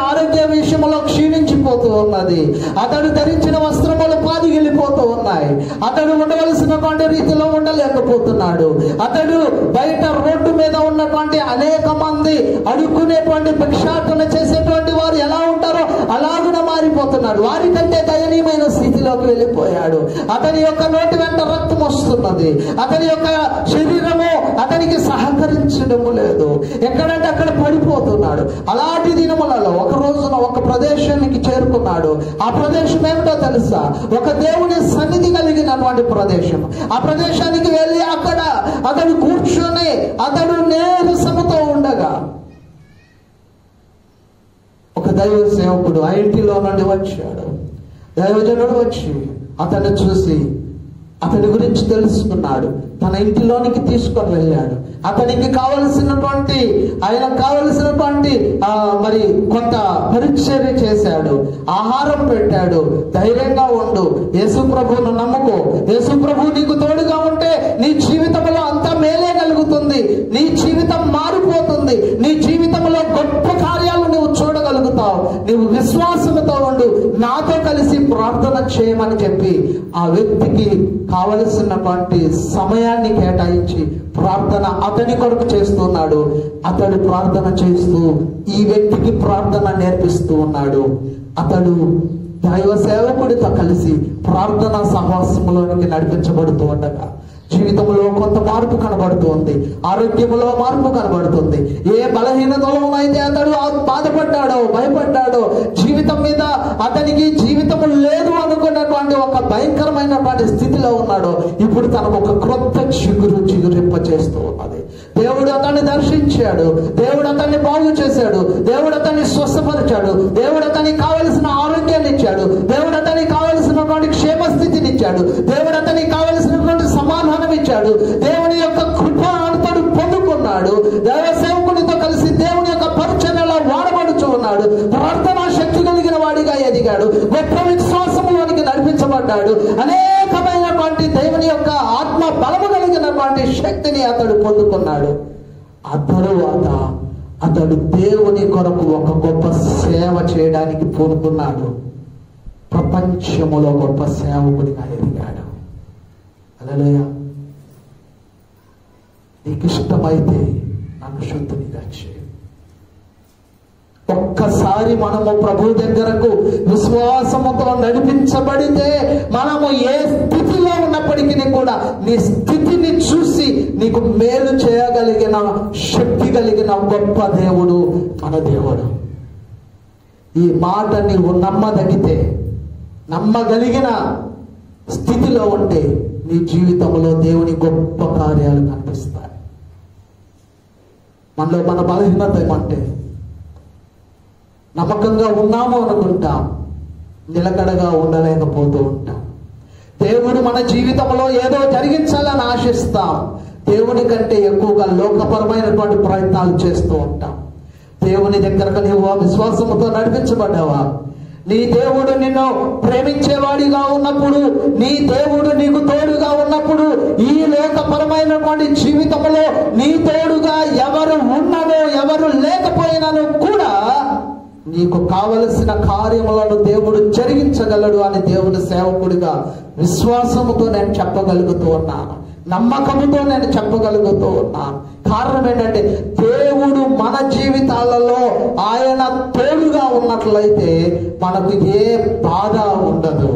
ఆరోగ్య విషయంలో క్షీణించిపోతూ ఉన్నది. అతడు ధరించిన వస్త్రములు పాదిగిలిపోతూ ఉన్నాయి. అతడు ఉండవలసినటువంటి రీతిలో ఉండలేకపోతున్నాడు. అతడు బయట రోడ్డు మీద ఉన్నటువంటి అనేక మంది అడుక్కునేటువంటి భిక్షాటన చేసేటువంటి వారు ఎలా ఉంటారో అలాగున మారిపోతున్నాడు. వారికంటే దయనీయమైన స్థితిలోకి వెళ్ళిపోయాడు. అతని యొక్క నోటి వెంట రక్తం వస్తున్నది. అతని యొక్క శరీరము అతనికి సహకరించడము లేదు. ఎక్కడంటే అక్కడ పడిపోతున్నాడు. అలాంటి దినములలో ఒక రోజున ఒక ప్రదేశానికి చేరుకున్నాడు. ఆ ప్రదేశం ఏమిటో తెలుసా? ఒక దేవుని సన్నిధి కలిగినటువంటి ప్రదేశం. ఆ ప్రదేశానికి వెళ్ళి అక్కడ అతడు కూర్చొని అతడు నీరసముతో ఉండగా ఒక దైవ సేవకుడు ఆ ఇంటిలో నుండి వచ్చాడు. దైవజనుడు వచ్చి అతన్ని చూసి అతని గురించి తెలుసుకున్నాడు. తన ఇంటిలోనికి తీసుకొని వెళ్ళాడు. అతనికి కావలసినటువంటి మరి కొంత పరిచర్య చేశాడు, ఆహారం పెట్టాడు. ధైర్యంగా ఉండు, యేసు ప్రభువును నమ్ముకో, యేసు ప్రభువు నీకు తోడుగా ఉంటే నీ జీవితంలో అంతా మేలే కలుగుతుంది, నీ జీవితం మారిపోతుంది, నీ జీవితంలో గొప్ప కార్యాలు నువ్వు చూడగలుగుతావు, నువ్వు విశ్వాసంతో ఉండు, నాతో కలిసి ప్రార్థన చేయమని చెప్పి ఆ వ్యక్తికి కావలసినటువంటి సమయాన్ని కేటాయించి ప్రార్థన అతని కొరకు చేస్తున్నాడు. అతడు ప్రార్థన చేస్తూ ఈ వ్యక్తికి ప్రార్థన నేర్పిస్తూ ఉన్నాడు. అతడు దైవ సేవకుడితో కలిసి ప్రార్థనా సహవాసంలోనికి నడిపించబడుతూ ఉండగా జీవితంలో కొంత మార్పు కనబడుతుంది, ఆరోగ్యంలో మార్పు కనబడుతుంది. ఏ బలహీనతలోనైతే అతడు బాధపడ్డాడో, భయపడ్డాడో, జీవితం మీద అతనికి జీవితం లేదు అనుకున్నటువంటి ఒక భయంకరమైనటువంటి స్థితిలో ఉన్నాడో ఇప్పుడు తనకు ఒక క్రొత్త చిగురింప చేస్తూ ఉన్నది. దేవుడు అతన్ని దర్శించాడు, దేవుడు అతన్ని బాగు చేశాడు, దేవుడు అతన్ని స్వస్థపరిచాడు, దేవుడు అతనికి కావలసిన ఆరోగ్యాన్ని ఇచ్చాడు, దేవుడు అతనికి కావలసినటువంటి క్షేమస్థితిని ఇచ్చాడు, దేవుడు అతనికి కావలసినటువంటి సమాధానం ఇచ్చాడు. దేవుని యొక్క కృప అతడు పొందుకున్నాడు. దైవ సేవకునితో కలిసి దేవుని యొక్క పరిచర్యలో వాడబడుచు ఉన్నాడు. ప్రార్థనా శక్తి కలిగిన వాడిగా ఎదిగాడు. గొప్ప విశ్వాసంలోనికి నడిపించబడ్డాడు. అనేకమైనటువంటి దేవుని యొక్క ఆత్మ బలము కలిగినటువంటి శక్తిని అతడు పొందుకున్నాడు. ఆ తరువాత అతడు దేవుని కొరకు ఒక గొప్ప సేవ చేయడానికి పూనుకున్నాడు. ప్రపంచములో గొప్ప సేవకుడిగా ఎదిగాడు. హల్లెలూయా. నీకు ఇష్టమైతే నన్ను శుద్ధినిగా చేయి. ఒక్కసారి మనము ప్రభు దగ్గరకు విశ్వాసముతో నడిపించబడితే మనము ఏ స్థితిలో ఉన్నప్పటికీ కూడా నీ స్థితిని చూసి నీకు మేలు చేయగలిగిన శక్తి కలిగిన గొప్ప దేవుడు మన దేవుడు. ఈ మాట నీవు నమ్మగలిగిన స్థితిలో ఉంటే నీ జీవితంలో దేవుని గొప్ప కార్యాలు కనిపిస్తాయి. మనలో మన బలహీనత ఏమంటే నమ్మకంగా ఉన్నాము అనుకుంటాం, నిలకడగా ఉండలేకపోతూ ఉంటాం. దేవుడు మన జీవితంలో ఏదో జరిగించాలని ఆశిస్తాం, దేవుని కంటే ఎక్కువగా లోకపరమైనటువంటి ప్రయత్నాలు చేస్తూ ఉంటాం. దేవుని దగ్గరకు నీవు విశ్వాసముతో నడిపించబడ్డావా? నీ దేవుడు నిన్ను ప్రేమించేవాడిగా ఉన్నప్పుడు, నీ దేవుడు నీకు తోడుగా ఉన్నప్పుడు, ఈ లోకపరమైనటువంటి జీవితంలో నీ తోడుగా ఎవరు ఉన్నదో ఎవరు లేకపోయినాను కూడా నీకు కావలసిన కార్యములను దేవుడు జరిగించగలడు అని దేవుని సేవకుడిగా విశ్వాసముతో నేను చెప్పగలుగుతూ ఉన్నాను, నమ్మకముతో నేను చెప్పగలుగుతూ ఉన్నాను. కారణం ఏంటంటే దేవుడు మన జీవితాలలో ఆయన తోడుగా ఉన్నట్లయితే మనకు ఏ బాధ ఉండదు.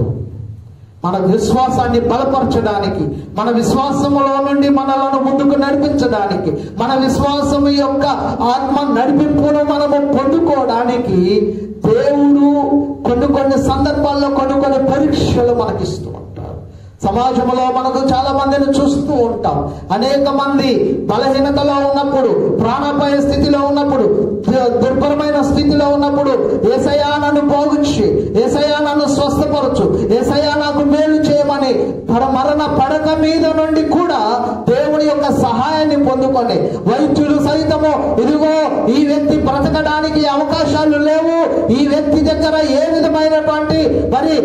మన విశ్వాసాన్ని బలపరచడానికి, మన విశ్వాసములో నుండి మనలను ముందుకు నడిపించడానికి, మన విశ్వాసము యొక్క ఆత్మ నడిపింపును మనము పొందుకోవడానికి దేవుడు కొన్ని సందర్భాల్లో కొన్ని పరీక్షలు మనకిస్తూ ఉంటారు. సమాజంలో మనకు చాలా మందిని చూస్తూ ఉంటాం. అనేక మంది బలహీనతలో ఉన్నప్పుడు, ప్రాణాపాయ స్థితిలో ఉన్నప్పుడు, దుర్భరమైన స్థితిలో ఉన్నప్పుడు యేసయ్యా నన్ను పోగొచ్చి, యేసయ్యా నన్ను స్వస్థపరచు, యేసయ్యా నాకు మేలు చేయమని మరణ పడక మీద నుండి కూడా దేవుని యొక్క సహాయాన్ని పొందుకొని వైద్యులు సైతము ఇదిగో ఈ వ్యక్తి బ్రతకడానికి అవకాశాలు లేవు, ఈ వ్యక్తి దగ్గర ఏ విధమైనటువంటి మరి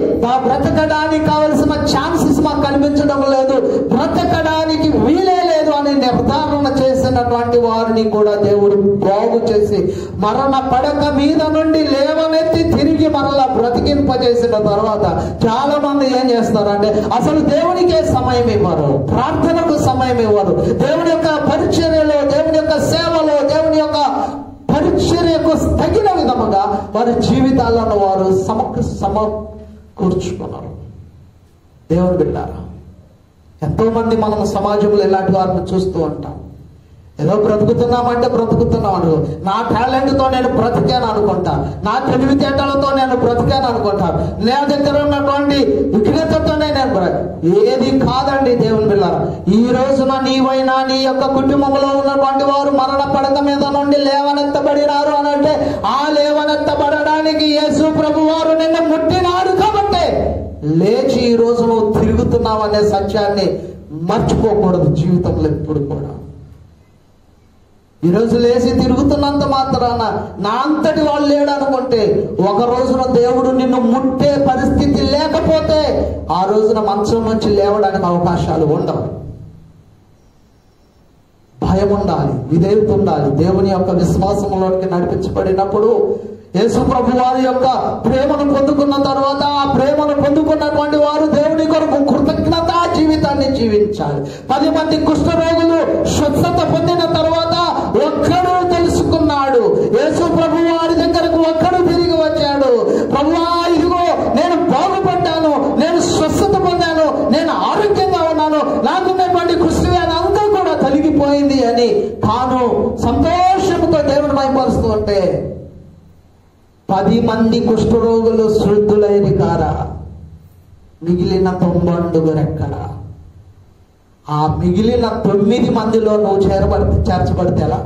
బ్రతకడానికి కావలసిన ఛాన్సెస్ మాకు కనిపించడం లేదు, బ్రతకడానికి వీలే లేదు అని నిర్ధారణ చేసినటువంటి వారిని కూడా దేవుడు బాగు చేసి మరణ పడక మీద నుండి లేవనెత్తి తిరిగి మరలా బ్రతికింపజేసిన తర్వాత చాలా మంది ఏం చేస్తారంటే అసలు దేవునికే సమయం ఇవ్వరు, ప్రార్థనకు సమయం ఇవ్వరు, దేవుని యొక్క పరిచర్యలో, దేవుని యొక్క సేవలో, దేవుని యొక్క పరిచర్యకు తగిన విధముగా వారి జీవితాలను వారు సమకూర్చుకున్నారు. దేవుని బిడ్డారా, ఎంతో మంది మనం సమాజంలో ఇలాంటి వారిని చూస్తూ ఉంటాం. ఏదో బ్రతుకుతున్నామంటే బ్రతుకుతున్నాను, నా టాలెంట్తో నేను బ్రతికాను అనుకుంటా, నా తెలివితేటలతో నేను బ్రతికాను అనుకుంటాను, నా దగ్గర ఉన్నటువంటి విఘ్నతతోనే నేను ఏది కాదండి. దేవుని బిడ్డలారా, ఈ రోజున నీవైనా నీ యొక్క కుటుంబంలో ఉన్నటువంటి వారు మరణ పడక మీద నుండి లేవనెత్తబడినారు అని అంటే ఆ లేవనెత్తబడడానికి యేసు ప్రభు వారు నిన్ను ముట్టినాడు కాబట్టి లేచి ఈ రోజు నువ్వు తిరుగుతున్నావు అనే సత్యాన్ని మర్చిపోకూడదు జీవితంలో ఎప్పుడు కూడా. ఈరోజు లేచి తిరుగుతున్నంత మాత్రాన నా అంతటి వాళ్ళు లేడు అనుకుంటే ఒక రోజున దేవుడు నిన్ను ముట్టే పరిస్థితి లేకపోతే ఆ రోజున మంచం నుంచి లేవడానికి అవకాశాలు ఉండవు. భయం ఉండాలి, విధేయత ఉండాలి. దేవుని యొక్క విశ్వాసంలోకి నడిపించబడినప్పుడు యేసు ప్రభు వారి యొక్క ప్రేమను పొందుకున్న తర్వాత ఆ ప్రేమను పొందుకున్నటువంటి వారు దేవుని కొరకు కృతజ్ఞత జీవితాన్ని జీవించాలి. 10 మంది కుష్ఠరోగులు స్వస్థత పొందిన తర్వాత ఒక్కడు తెలుసుకున్నాడు, యేసు ప్రభు వారి దగ్గరకు ఒక్కడు తిరిగి వచ్చాడు, ప్రభువా ఇదిగో నేను బాగుపడ్డాను, నేను స్వస్థత పొందాను, నేను ఆరోగ్యంగా ఉన్నాను, నాకున్నటువంటి కుష్ఠవ్యాధి అంతా కూడా తొలగిపోయింది అని తాను సంతోషంతో దేవుని మహిమపరుస్తూ ఉంటే 10 మంది కుష్ఠరోగులు శుద్ధులైన కారా, మిగిలిన 90 ఎక్కడ? ఆ మిగిలిన 9 మందిలో నువ్వు చేర్చబడితే ఎలా?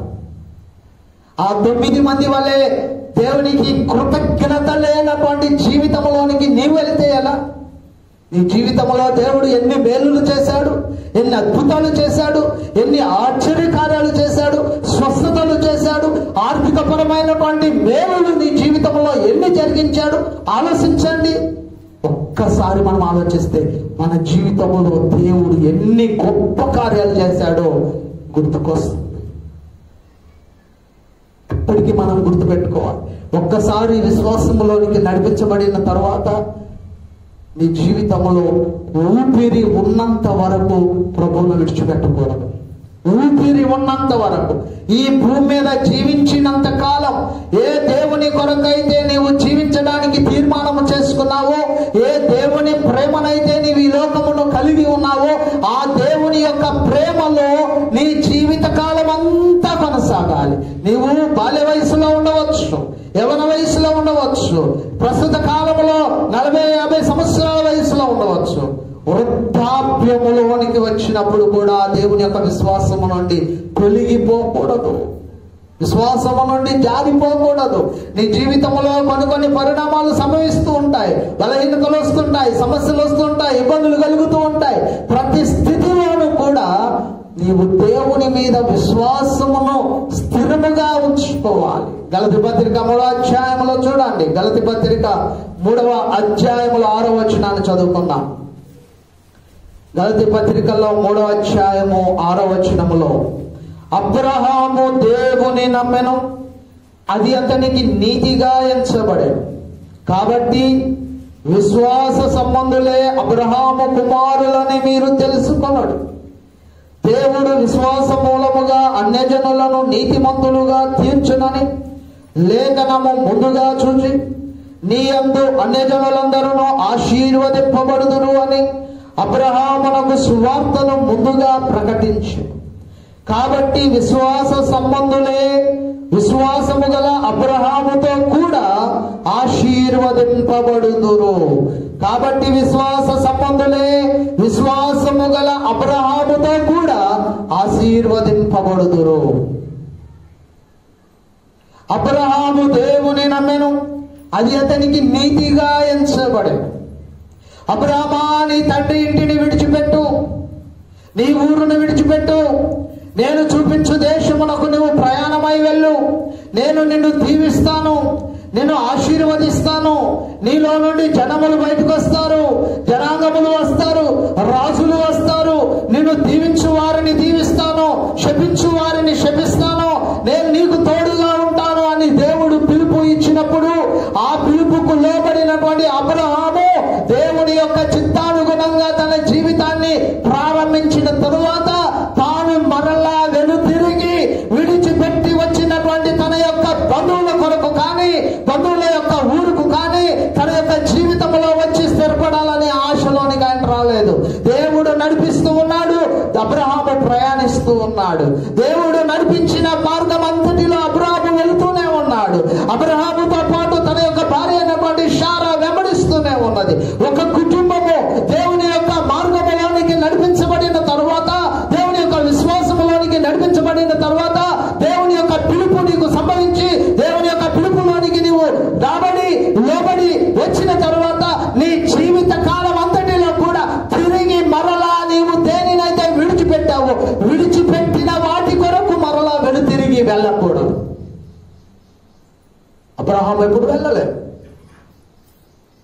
ఆ 9 మంది వల్లే దేవునికి కృతజ్ఞత లేనటువంటి జీవితంలోనికి నీవు వెళ్తే ఎలా? నీ జీవితంలో దేవుడు ఎన్ని మేలులు చేశాడు, ఎన్ని అద్భుతాలు చేశాడు, ఎన్ని ఆశ్చర్యకార్యాలు చేశాడు, స్వస్థతలు చేశాడు, ఆర్థిక పరమైనటువంటి మేలులు నీ జీవితంలో ఎన్ని జరిగించాడు ఆలోచించండి. ఒక్కసారి మనం ఆలోచిస్తే మన జీవితంలో దేవుడు ఎన్ని గొప్ప కార్యాలు చేశాడో గుర్తుకొస్తుంది. ఇప్పటికీ మనం గుర్తుపెట్టుకోవాలి. ఒక్కసారి విశ్వాసంలోనికి నడిపించబడిన తర్వాత నీ జీవితంలో ఊపిరి ఉన్నంత వరకు ప్రభువును విడిచిపెట్టకూడదు. ఊపిరి ఉన్నంత వరకు, ఈ భూమి మీద జీవించినంత కాలం ఏ దేవుని కొరకైతే నీవు జీవించడానికి తీర్మానం చేసుకున్నావో, ఏ దేవుని ప్రేమనైతే నీవు ఈ లోకమును కలిగి ఉన్నావో, ఆ దేవుని యొక్క ప్రేమలో నీ జీవిత కాలం అంతా కొనసాగాలి. నీవు బాల్య వయసులో ఉండవచ్చు, యవన వయసులో ఉండవచ్చు, ప్రస్తుత కాలంలో 40-50 సంవత్సరాల వయసులో ఉండవచ్చు. వృద్ధాప్యములోనికి వచ్చినప్పుడు కూడా దేవుని యొక్క విశ్వాసము నుండి తొలగిపోకూడదు, విశ్వాసము నుండి జారిపోకూడదు. నీ జీవితంలో కొన్ని పరిణామాలు సంభవిస్తూ ఉంటాయి, బలహీనతలు వస్తుంటాయి, సమస్యలు వస్తుంటాయి, ఇబ్బందులు కలుగుతూ ఉంటాయి. ప్రతి స్థితిలోనూ కూడా నీవు దేవుని మీద విశ్వాసమును స్థిరముగా ఉంచుకోవాలి. గలతీ పత్రిక 3వ అధ్యాయంలో చూడండి, గలతీ పత్రిక 3వ అధ్యాయంలో 6వ వచనాన్ని చదువుకుందాం. గలతీ పత్రికలో 3వ అధ్యాయము 6వ వచనములో, అబ్రహాము దేవుని నమ్మెను, అది అతనికి నీతిగా ఎంచబడెను. కాబట్టి విశ్వాస సంబంధులే అబ్రహాము కుమారులని మీరు తెలుసుకొనడు. దేవుడు విశ్వాస మూలముగా అన్యజనులను నీతిమంతులుగా తీర్చునని లేఖనము ముందుగా చూచి, నీ యందు అన్యజనులందరూ ఆశీర్వదింపబడుదురు అని అబ్రహామునకు సువార్తను ముందుగా ప్రకటించు. కాబట్టి విశ్వాస సంబంధులే విశ్వాసము గల అబ్రహాముతో కూడా ఆశీర్వదింపబడుదురు. కాబట్టి విశ్వాస సంబంధులే విశ్వాసము గల అబ్రహాముతో కూడా ఆశీర్వదింపబడుదురు. అబ్రహాము దేవుని నమ్మెను, అది అతనికి నీతిగా ఎంచబడెను. అబ్రహామా, నీ తండ్రి ఇంటిని విడిచిపెట్టు, నీ ఊరును విడిచిపెట్టు, నేను చూపించు దేశమునకు నువ్వు ప్రయాణమై వెళ్ళు. నేను నిన్ను దీవిస్తాను, నిన్ను ఆశీర్వదిస్తాను. నీలో నుండి జనములు బయటకు వస్తారు, జనాంగములు వస్తారు, రాజులు వస్తారు. నిన్ను దీవించు వారిని దీవిస్తాను, శపించు వారిని శపిస్తాను. నేను నీకు తోడుగా ఉంటాను అని దేవుడు పిలుపు ఇచ్చినప్పుడు, ఆ పిలుపుకు లోబడినటువంటి అబ్రహాము దేవుని యొక్క చిత్తానుగుణంగా తన జీవితాన్ని ప్రారంభించిన తరువాత తాను మరలా వెనుతిరిగి విడిచిపెట్టి వచ్చినటువంటి తన యొక్క బంధువుల కొరకు కానీ, బంధువుల యొక్క ఊరుకు కానీ, తన యొక్క జీవితంలో వచ్చి స్థిరపడాలనే ఆశలోనికి ఆయన రాలేదు. దేవుడు నడిపిస్తూ ఉన్నాడు, అబ్రహాము ప్రయాణిస్తూ ఉన్నాడు. దేవుడు నడిపించిన మార్గం అంతటిలో అబ్రహాము వెళుతూనే ఉన్నాడు. అబ్రహాముతో పాటు తన యొక్క భార్య అయినటువంటి శారా వెంబడిస్తూనే ఉన్నది. ఒక కుటుంబము దేవుని యొక్క మార్గంలోనికి నడిపించబడిన తరువాత, దేవుని యొక్క విశ్వాసంలోనికి నడిపించబడిన తరువాత, దేవుని యొక్క పిలుపు నీకు సంభవించి దేవుని యొక్క పిలుపులోనికి నీవు లోబడి వచ్చిన తరువాత నీ జీవిత కాలం అంతటిలో కూడా తిరిగి మరలా నీవు దేనినైతే విడిచిపెట్టావో, విడిచిపెట్టిన వాటి కొరకు మరలా తిరిగి వెళ్ళకూడదు. అబ్రహాము ఎప్పుడు వెళ్ళలేదు,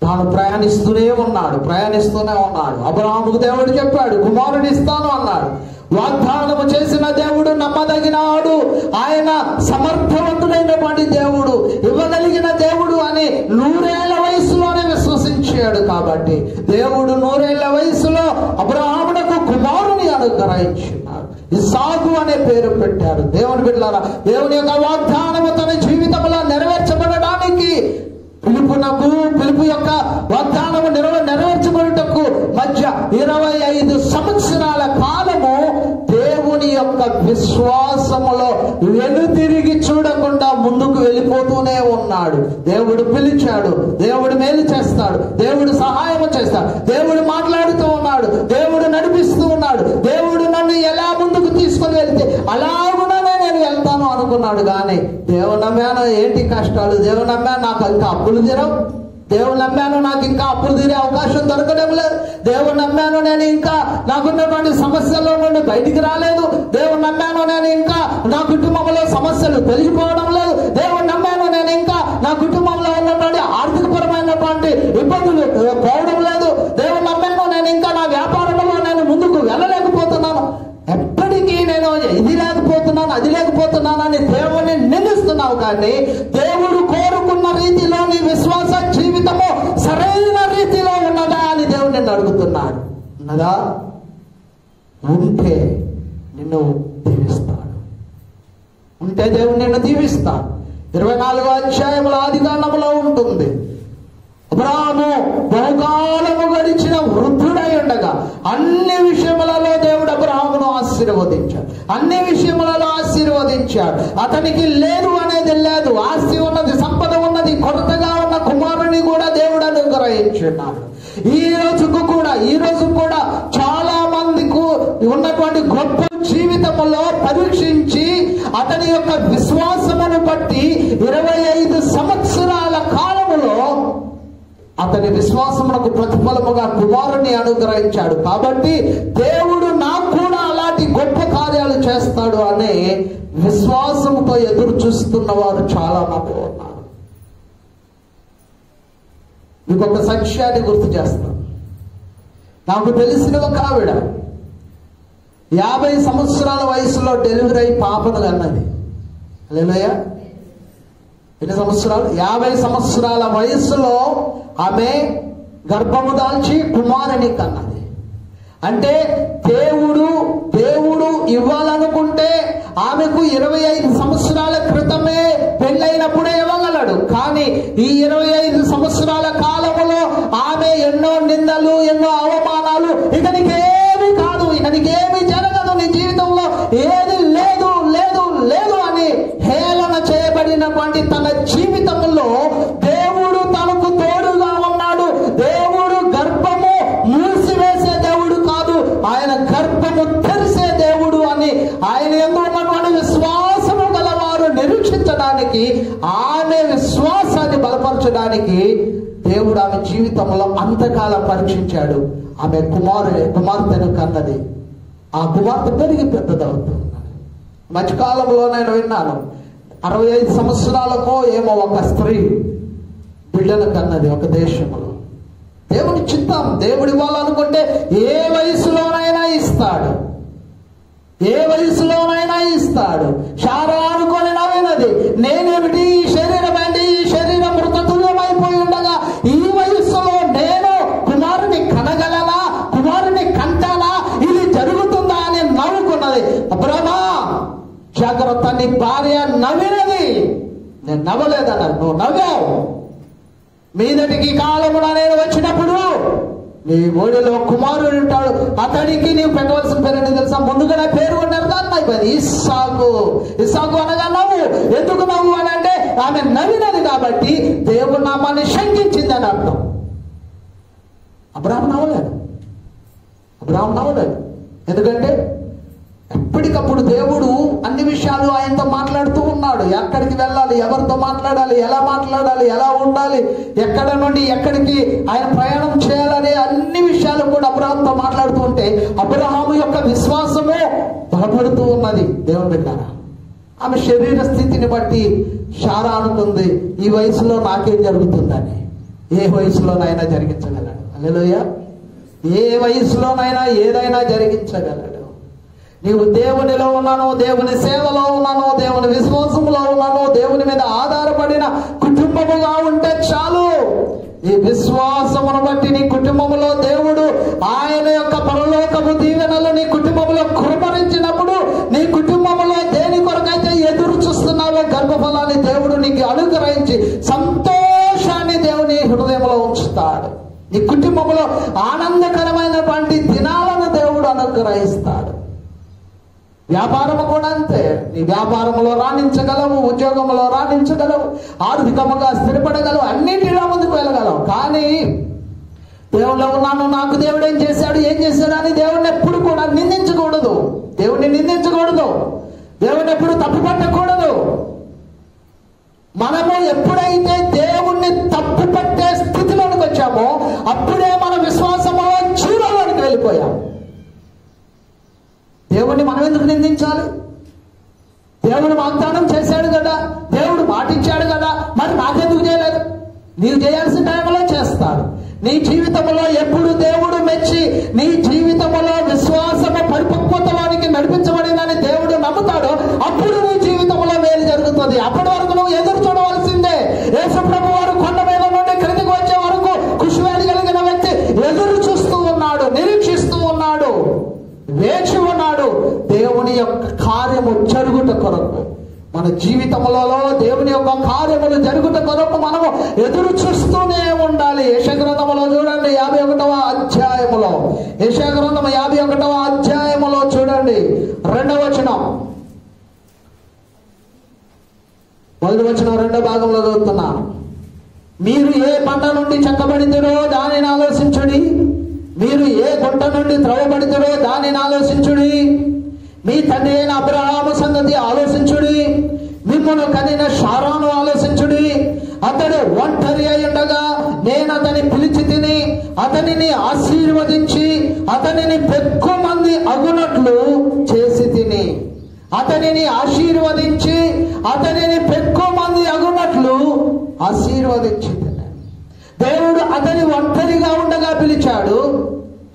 తాను ప్రయాణిస్తూనే ఉన్నాడు. అబ్రహాముకు దేవుడు చెప్పాడు, కుమారుడు ఇస్తాను అన్నాడు. వాగ్దానము చేసిన దేవుడు నమ్మదగినాడు, ఆయన సమర్థవంతుడైనటువంటి దేవుడు, ఇవ్వగలిగిన దేవుడు అని 100 ఏళ్ల వయసులోనే విశ్వసించాడు. కాబట్టి దేవుడు 100 ఏళ్ల వయసులో అబ్రహామునకు కుమారుని అనుగ్రహించినాడు. ఇస్సాకు అనే పేరు పెట్టారు. దేవుని బిడ్డలారా, దేవుని యొక్క వాగ్దానము తన జీవితంలో నెరవేర్చబడడానికి, పిలుపు యొక్క వాగ్దానము నెరవేర్చబడుటకు మధ్య 25 సంవత్సరాల కాలము దేవుని యొక్క విశ్వాసములో వెనుతిరిగి చూడకుండా ముందుకు వెళ్ళిపోతూనే ఉన్నాడు. దేవుడు పిలిచాడు, దేవుడు మేలు చేస్తాడు, దేవుడు సహాయం చేస్తాడు, దేవుడు మాట్లాడుతూ ఉన్నాడు, దేవుడు నడిపిస్తూ ఉన్నాడు. దేవుడు నన్ను ఎలా ముందుకు తీసుకొని వెళ్తే అలాగుననే నేను వెళ్తాను అనుకున్నాడు. కానీ దేవుడు నమ్మాను, ఏంటి కష్టాలు, దేవుడు నమ్మాను, నాకు ఇంకా అప్పులు తీరవు, దేవుడు నమ్మాను, నాకు ఇంకా అప్పులు తీరే అవకాశం దొరకడం లేదు, దేవుడు నమ్మాను, నేను ఇంకా నాకున్నటువంటి సమస్యల్లో నుండి బయటికి రాలేదు, దేవుడు నమ్మాను, నేను ఇంకా నా కుటుంబంలో సమస్యలు తొలగిపోవడం లేదు, దేవుడు నమ్మాను, నేను ఇంకా నా కుటుంబంలో ఉన్నటువంటి ఆర్థికపరమైనటువంటి ఇబ్బందులు పోవడం లేదు, దేవుడు నమ్మాను, నేను ఇంకా నా వ్యాపారంలో నేను ముందుకు వెళ్ళలేకపోతున్నాను, ఎప్పటికీ నేను ఇది లేకపోతున్నాను అది లేకపోతున్నాను అని దేవుడిని నిందిస్తున్నావు. కానీ దేవుడు కోరుకున్న రీతిలో నీ విశ్వాస జీవితము సరైన రీతిలో ఉన్నదా అని దేవుడు నిన్ను అడుగుతున్నాడు. ఉన్నదా? ఉంటే నిన్ను అంటే దేవుడు నిన్ను దీవిస్తాడు. 24వ అధ్యాయంలో ఆదికాండములో ఉంటుంది. అబ్రాహాము బహుకాలము గడిచిన వృద్ధుడై ఉండగా అన్ని విషయములలో దేవుడు అబ్రాహామును ఆశీర్వదించాడు. అన్ని విషయములలో ఆశీర్వదించాడు. అతనికి లేదు అనేది లేదు. ఆస్తి ఉన్నది, సంపద ఉన్నది, కొరతగా ఉన్న కుమారుని కూడా దేవుడు అనుగ్రహించున్నాడు. ఈ రోజు కూడా చాలా మందికి ఉన్నటువంటి గొప్ప జీవితంలో పరీక్షించి అతని యొక్క విశ్వాసమును బట్టి 25 సంవత్సరాల కాలములో అతని విశ్వాసమునకు ప్రతిఫలముగా కుమారుని అనుగ్రహించాడు. కాబట్టి దేవుడు నాకు కూడా అలాంటి గొప్ప కార్యాలు చేస్తాడు అనే విశ్వాసంతో ఎదురు చూస్తున్న వారు చాలా మంది ఉన్నారు. మీకు ఒక సత్యాన్ని గుర్తు చేస్తాను. నాకు తెలిసిన ఒక ఆవిడ 50 సంవత్సరాల వయసులో డెలివరీ అయి పాపను కన్నది. హల్లెలూయా. ఎన్ని సంవత్సరాలు? 50 సంవత్సరాల వయసులో ఆమె గర్భము దాల్చి కుమారుని కన్నది. అంటే దేవుడు ఇవ్వాలనుకుంటే ఆమెకు 25 సంవత్సరాల క్రితమే పెళ్ళైనప్పుడే ఇవ్వగలడు. కానీ ఈ 25 సంవత్సరాల కాలములో ఆమె ఎన్నో నిందలు, ఎన్నో అవమానాలు, ఇక నీకేమి కాదు, ఇక నీకేమి జరగదు, నీ జీవితంలో ఏది లేదు లేదు లేదు అని హేళన చేయబడినటువంటి తన జీవితంలో దేవుడు తనకు తోడుగా ఉన్నాడు. దేవుడు గర్భము మూసివేసే దేవుడు కాదు, ఆయన గర్భము తెరిసే దేవుడు అని ఆయన యందు ఉన్నటువంటి విశ్వాసము గలవారు నిరీక్షించడానికి, ఆమె విశ్వాసాన్ని బలపరచడానికి దేవుడు ఆమె జీవితంలో అంతకాలం పరీక్షించాడు. ఆమె కుమార్తెను కన్నది. ఆ కుమార్తె పెరిగి పెద్దదవుతుంది. మధ్యకాలంలో నేను విన్నాను, 65 సంవత్సరాలకో ఏమో ఒక స్త్రీ బిడ్డను కన్నది ఒక దేశంలో. దేవుని చిత్తం, దేవుడు ఇవ్వాలనుకుంటే ఏ వయసులోనైనా ఇస్తాడు, ఏ వయసులోనైనా ఇస్తాడు. శారా అనుకొని నవ్వినది, నేనేమిటి, ఈ శరీరం ఏంటి, ఈ శరీరం మృతతుల్యమైపోయి ఉండగా ఈ వయస్సులో నేను కుమారుని కనగలనా, కుమారుని కంటానా, ఇది జరుగుతుందా అని నవ్వుకున్నది. అబ్రామా జాగ్రత్త, నీ భార్య నవ్వినది, నేను నవ్వలేదన్నాను, నువ్వు నవ్వావు. మీదటికి కాలమున నేను వచ్చినప్పుడు నీ ఒడిలో కుమారుడు ఉంటాడు, అతడికి నీవు పెట్టవలసిన పేరు తెలుసా? ముందుగానే పేరు ఉన్నారు దాన్ని అయిపోయింది, ఇస్సాకు. ఇస్సాకు అనగా నవ్వు. ఎందుకు నవ్వు అని అంటే ఆమె నవ్వినది కాబట్టి దేవుడు నామాన్ని శంకించింది అని అర్థం. అబ్రాహాము నవ్వలేదు. ఎందుకంటే ఎప్పటికప్పుడు దేవుడు అన్ని విషయాలు ఆయనతో మాట్లాడుతూ ఉన్నాడు. ఎక్కడికి వెళ్ళాలి, ఎవరితో మాట్లాడాలి, ఎలా మాట్లాడాలి, ఎలా ఉండాలి, ఎక్కడ నుండి ఎక్కడికి ఆయన ప్రయాణం చేయాలనే అన్ని విషయాలు కూడా అబ్రాహాముతో మాట్లాడుతూ ఉంటే అబ్రాహాము యొక్క విశ్వాసము బలపడుతూ ఉన్నది. దేవుని బిడ్డలారా, ఆమె శరీర స్థితిని బట్టి శారా అనుకుంది, ఈ వయసులో నాకేం జరుగుతుందని. ఏ వయసులోనైనా జరిగించగలడు. హల్లెలూయా. ఏ వయసులోనైనా ఏదైనా జరిగించగలడు. నీవు దేవునిలో ఉన్నాను, దేవుని సేవలో ఉన్నాను, దేవుని విశ్వాసంలో ఉన్నాను, దేవుని మీద ఆధారపడిన కుటుంబముగా ఉంటే చాలు. ఈ విశ్వాసమును బట్టి నీ కుటుంబములో దేవుడు ఆయన యొక్క పరలోకపు దీవెనలు నీ కుటుంబంలో కురపరించినప్పుడు, నీ కుటుంబంలో దేని కొరకైతే ఎదురు చూస్తున్నావో గర్భఫలాన్ని దేవుడు నీకు అనుగ్రహించి సంతోషాన్ని దేవుని హృదయంలో ఉంచుతాడు. నీ కుటుంబంలో ఆనందకరమైనటువంటి దినాలను దేవుడు అనుగ్రహిస్తాడు. వ్యాపారము కూడా అంతే. నీ వ్యాపారంలో రాణించగలవు, ఉద్యోగంలో రాణించగలవు, ఆర్థికముగా స్థిరపడగలవు, అన్నింటిలో ముందుకు వెళ్ళగలవు. కానీ దేవుళ్ళు ఉన్నాను, నాకు దేవుడు ఏం చేశాడు అని దేవుడిని ఎప్పుడు కూడా నిందించకూడదు. దేవుడిని నిందించకూడదు. దేవుడిని ఎప్పుడు తప్పు పట్టకూడదు. మనము ఎప్పుడైతే దేవుణ్ణి తప్పు పట్టే స్థితిలోనికి వచ్చామో అప్పుడే మన విశ్వాసంలో జీరోలోనికి వెళ్ళిపోయాం. దేవుణ్ణి మనం ఎందుకు నిందించాలి? దేవుడు వాగ్దానం చేశాడు కదా, దేవుడు మాటిచ్చాడు కదా, మరి నాకెందుకు చేయలేదు? నీవు చేయాల్సిన టైంలో చేస్తాడు. నీ జీవితంలో ఎప్పుడు దేవుడు మెచ్చి నీ జీవితంలో విశ్వాసము పరిపక్వతలోనికి నడిపించబడిందని దేవుడు నమ్ముతాడో అప్పుడు నీ జీవితంలో మేలు జరుగుతుంది. అప్పటి వరకు నువ్వు ఎదురు చూడవలసిందే. యేసు ప్రభు వారు కొండ మీద నుండి క్రిందికి వచ్చే వరకు కుష్ఠవ్యాధి కలిగిన వ్యక్తి ఎదురు చూస్తూ ఉన్నాడు, నిరీక్షిస్తూ ఉన్నాడు, వేచి ఉన్నాడు దేవుని యొక్క కార్యము జరుగుట కొరకు. మన మన జీవితములలో దేవుని యొక్క కార్యములు జరుగుట కొరకు మనము ఎదురు చూస్తూనే ఉండాలి. యెషయా చూడండి 51వ అధ్యాయములో, యెషయా 51వ అధ్యాయములో చూడండి 2వ వచనం, మొదటి వచనం 2వ భాగంలో చదువుతున్నాను. మీరు ఏ పంట నుండి చెక్కబడితిరో దానిని ఆలోచించుడి, మీరు ఏ గుంట నుండి త్రవ్వబడితిరో దానిని ఆలోచించుడి. మీ తండ్రి అయిన అబ్రహాము సంగతి ఆలోచించుడి, మిమ్మును కనిన షారాను ఆలోచించుడి. అతడు ఒంటరి అయి ఉండగా నేను అతని పిలిచి తిని అతనిని ఆశీర్వదించి అతనిని పెక్కువ మంది అగునట్లు చేసి తిని. అతనిని ఆశీర్వదించి అతనిని పెక్కువ మంది అగునట్లు ఆశీర్వదించి తిని. దేవుడు అతని ఒంటరిగా ఉండగా పిలిచాడు,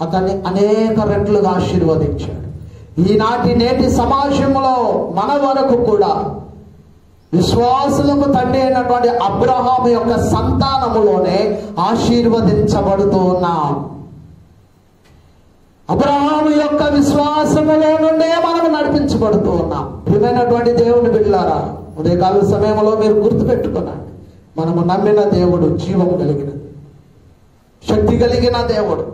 అతన్ని అనేక రెట్లుగా ఆశీర్వదించాడు. ఈనాటి నేటి సమాజంలో మన వరకు కూడా విశ్వాసులకు తండ్రి అయినటువంటి అబ్రహాము యొక్క సంతానములోనే ఆశీర్వదించబడుతూ ఉన్నాం. అబ్రహాము యొక్క విశ్వాసములో నుండే మనం నడిపించబడుతూ ఉన్నాం. ప్రియమైనటువంటి దేవుని బిడ్డలారా, ఉదయకాల సమయంలో మీరు గుర్తుపెట్టుకున్నాడు, మనము నమ్మిన దేవుడు జీవము కలిగిన, శక్తి కలిగిన దేవుడు,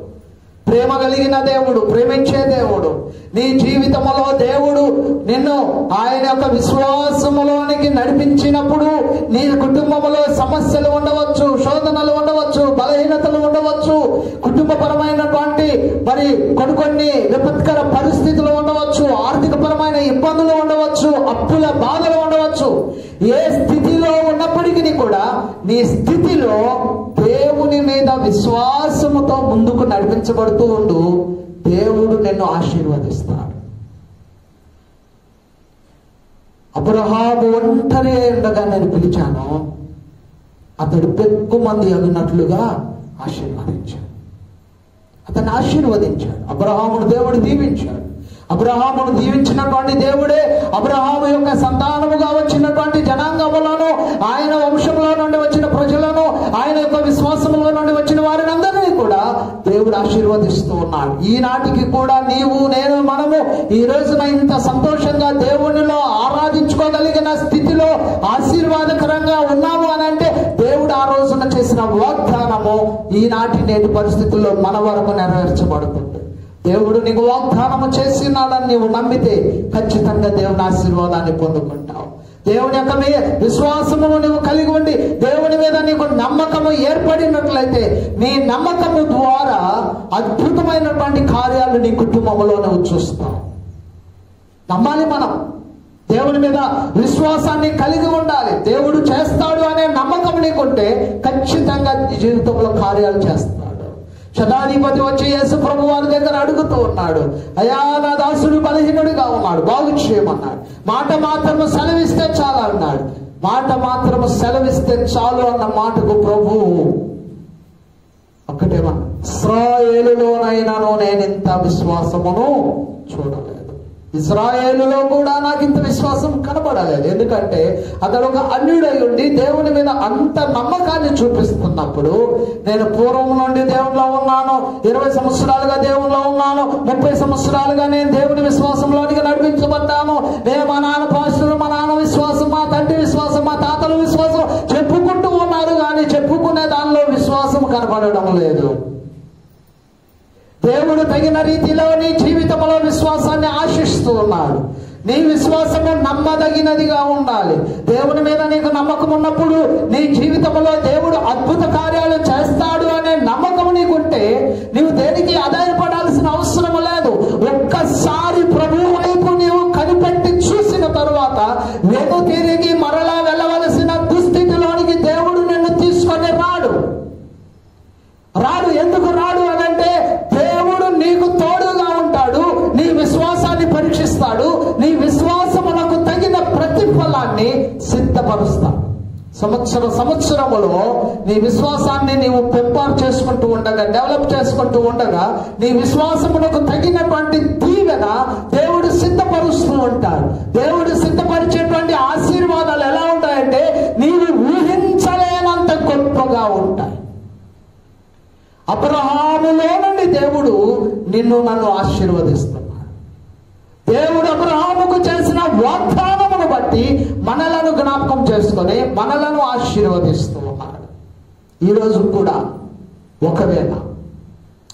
ప్రేమ కలిగిన దేవుడు, ప్రేమించే దేవుడు. నీ జీవితంలో దేవుడు నిన్ను ఆయన యొక్క విశ్వాసములోనికి నడిపించినప్పుడు నీ కుటుంబంలో సమస్యలు ఉండవచ్చు, శోధనలు ఉండవచ్చు, బలహీనతలు ఉండవచ్చు, కుటుంబపరమైనటువంటి మరి కొన్ని విపత్కర పరిస్థితులు ఉండవచ్చు, ఆర్థిక పరమైన ఇబ్బందులు ఉండవచ్చు, అప్పుల బాధలు ఉండవచ్చు. ఏ స్థితిలో ఉన్నప్పటికీ కూడా నీ స్థితిలో దేవుని మీద విశ్వాసముతో ముందుకు నడిపించబడుతూ ఉండు, దేవుడు నిన్ను ఆశీర్వదిస్తాడు. అబ్రహాము ఒంటరి ఉండగా నేను పిలిచాను, అతడు పెక్కు మంది అగినట్లుగా ఆశీర్వదించాడు. అతన్ని ఆశీర్వదించాడు. అబ్రహామును దేవుడు దీవించాడు. అబ్రహామును దీవించినటువంటి దేవుడే అబ్రహాము యొక్క సంతానముగా వచ్చినటువంటి జనాంగములను, ఆయన వంశంలో నుండి వచ్చిన ప్రజలను, ఆయన యొక్క విశ్వాసములో నుండి వచ్చిన వారిని అందరినీ కూడా దేవుడు ఆశీర్వదిస్తూ ఉన్నాడు. ఈనాటికి కూడా నీవు నేను మనము ఈ రోజున ఇంత సంతోషంగా దేవునిలో ఆరాధించుకోగలిగిన స్థితిలో ఆశీర్వాదకరంగా ఉన్నాము అని అంటే దేవుడు ఆ రోజున చేసిన వాగ్దానము ఈనాటి నేటి పరిస్థితుల్లో మన వరకు నెరవేర్చబడుతుంది. దేవుడు నీకు వాగ్దానము చేసినాడని నీవు నమ్మితే ఖచ్చితంగా దేవుని ఆశీర్వాదాన్ని పొందుకుంటావు. దేవుని యొక్క విశ్వాసమును నువ్వు కలిగి ఉండి దేవుని మీద నీకు నమ్మకము ఏర్పడినట్లయితే నీ నమ్మకము ద్వారా అద్భుతమైనటువంటి కార్యాలు నీ కుటుంబంలో నువ్వు చూస్తావు. నమ్మాలి. మనం దేవుని మీద విశ్వాసాన్ని కలిగి ఉండాలి. దేవుడు చేస్తాడు అనే నమ్మకం నీకుంటే ఖచ్చితంగా జీవితంలో కార్యాలు చేస్తాడు. శతాధిపతి వచ్చి యేసు ప్రభు వారి దగ్గర అడుగుతూ ఉన్నాడు, అయ్యా నా దాసుడు బలహీనుడిగా ఉన్నాడు, బాగు చేయమన్నాడు. మాట మాత్రము సెలవిస్తే చాలు అన్నాడు. మాట మాత్రము సెలవిస్తే చాలు అన్న మాటకు ప్రభు ఒక్కటేమన్నా, ఇశ్రాయేలులోనైనాను నేను ఇంత విశ్వాసమును చూడలేదు. ఇశ్రాయేలులో కూడా నాకు ఇంత విశ్వాసం కనబడలేదు. ఎందుకంటే అతడు ఒక అన్యుడై ఉండి దేవుని మీద అంత నమ్మకాన్ని చూపిస్తున్నప్పుడు, నేను పూర్వం నుండి దేవునిలో ఉన్నాను, 20 సంవత్సరాలుగా దేవునిలో ఉన్నాను, 30 సంవత్సరాలుగా నేను దేవుని విశ్వాసంలోనికి నడిపించబడ్డాను, నేను మా నాన్న పాస్టర్లు, మా నాన్న విశ్వాసం, మా తండ్రి విశ్వాసం, మా తాతల విశ్వాసం చెప్పుకుంటూ ఉన్నారు, కానీ చెప్పుకునే దానిలో విశ్వాసం కనబడడం లేదు. దేవుడు తగిన రీతిలో నీ జీవితంలో విశ్వాసాన్ని ఆశిస్తూ ఉన్నాడు. నీ విశ్వాసము నమ్మదగినదిగా ఉండాలి. దేవుని మీద నీకు నమ్మకం ఉన్నప్పుడు నీ జీవితంలో దేవుడు అద్భుత కార్యాలు చేస్తాడు అనే నమ్మకం నీకుంటే నీవు దేనికి ఆధారపడాల్సిన అవసరం లేదు. ఒక్కసారి ప్రభువు వైపు నీవు కనిపెట్టి చూసిన తరువాత వెను తిరిగి మరలా వెళ్ళవలసిన దుస్థితిలోనికి దేవుడు నిన్ను తీసుకొని రాడు. ఎందుకు రాడు అనంటే దేవుడు నీకు తోడుగా ఉంటాడు, నీ విశ్వాసాన్ని పరీక్షిస్తాడు, నీ విశ్వాసమునకు తగిన ప్రతిఫలాన్ని సిద్ధపరుస్తాడు. సంవత్సరములో నీ విశ్వాసాన్ని నీవు పెంపారు చేసుకుంటూ ఉండగా, డెవలప్ చేసుకుంటూ ఉండగా నీ విశ్వాసమునకు తగినటువంటి దీవెన దేవుడు సిద్ధపరుస్తూ ఉంటాడు. దేవుడు సిద్ధపరిచేటువంటి ఆశీర్వాదాలు ఎలా ఉంటాయంటే నీవు ఊహించలేనంత గొప్పగా ఉంటాయి. అబ్రహాములో నుండి దేవుడు నన్ను ఆశీర్వదిస్తున్నాడు. దేవుడు అబ్రహాముకు చేసిన వాగ్దానమును బట్టి బట్టి మనలను జ్ఞాపకం చేసుకొని మనలను ఆశీర్వదిస్తూ ఉన్నాడు. ఈరోజు కూడా ఒకవేళ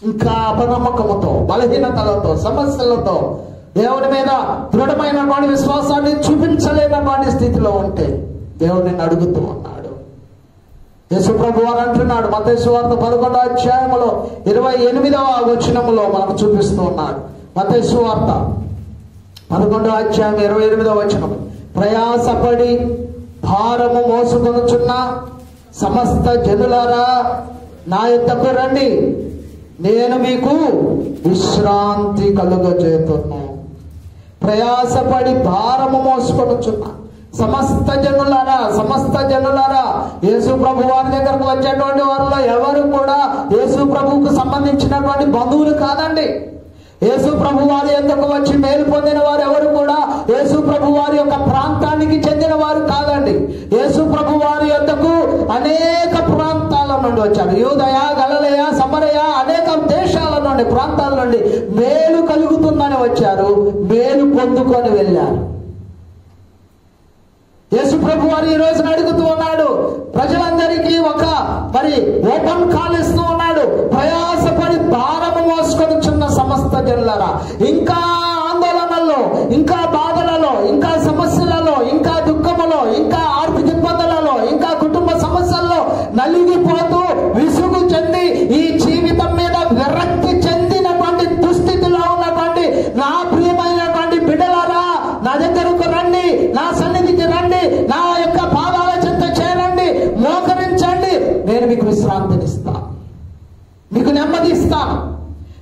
ఇంకా అపనమ్మకముతో, బలహీనతలతో, సమస్యలతో దేవుని మీద దృఢమైనటువంటి విశ్వాసాన్ని చూపించలేనటువంటి స్థితిలో ఉంటే దేవుడిని అడుగుతూ ఉన్నాడు. యేసు ప్రభు వారు అంటున్నాడు మత్తయి సువార్త 11వ అధ్యాయములో 28వ వచనములో మనకు చూపిస్తూ ఉన్నాడు. మత్తయి సువార్త 11వ అధ్యాయం 28వ వచనం, ప్రయాసపడి భారము మోసుకొనుచున్న సమస్త జనులారా నా యొద్దకు రండి, నేను మీకు విశ్రాంతి కలుగజేతును. ప్రయాసపడి భారము మోసుకొనుచున్న సమస్త జనులారా యేసు ప్రభు వారి దగ్గరకు వచ్చేటువంటి వారిలో ఎవరు కూడా యేసు ప్రభువుకు సంబంధించినటువంటి బంధువులు కాదండి. యేసు ప్రభు వారి ఎందుకు వచ్చి మేలు పొందిన వారు ఎవరు కూడా యేసు ప్రభు వారి యొక్క ప్రాంతానికి చెందిన వారు కాదండి. యేసు ప్రభు వారి యొద్దకు అనేక ప్రాంతాల నుండి వచ్చారు. యూదయ, గలిలయ, సమరయ, అనేక దేశాల నుండి, ప్రాంతాల నుండి మేలు కలుగుతుందని వచ్చారు, మేలు పొందుకొని వెళ్ళారు. యేసు ప్రభు వారు ఈ రోజున అడుగుతూ ఉన్నాడు, ప్రజలందరికీ ఒక ఓపెన్ కాల్ ఇస్తూ ఉన్నాడు. ప్రయాసపడి భారము మోసుకొనుచున్న సమస్త జనులారా, ఇంకా ఆందోళనల్లో, ఇంకా బాధలలో, ఇంకా సమస్యలలో, ఇంకా దుఃఖములో, ఇంకా ఆర్థిక ఇబ్బందులలో, ఇంకా కుటుంబ సమస్యల్లో నలిగిపోతూ విసుగు చెంది ఈ జీవితం మీద విరక్తి చెందినటువంటి దుస్థితిలో ఉన్నటువంటి నా ప్రియమైనటువంటి బిడ్డలారా, నా దగ్గరకు రండి, నా సన్నిధికి రండి, నా యొక్క పాదాల చెంత చేరండి, మోకరించండి, నేను మీకు విశ్రాంతినిస్తాను, మీకు నెమ్మది ఇస్తాను,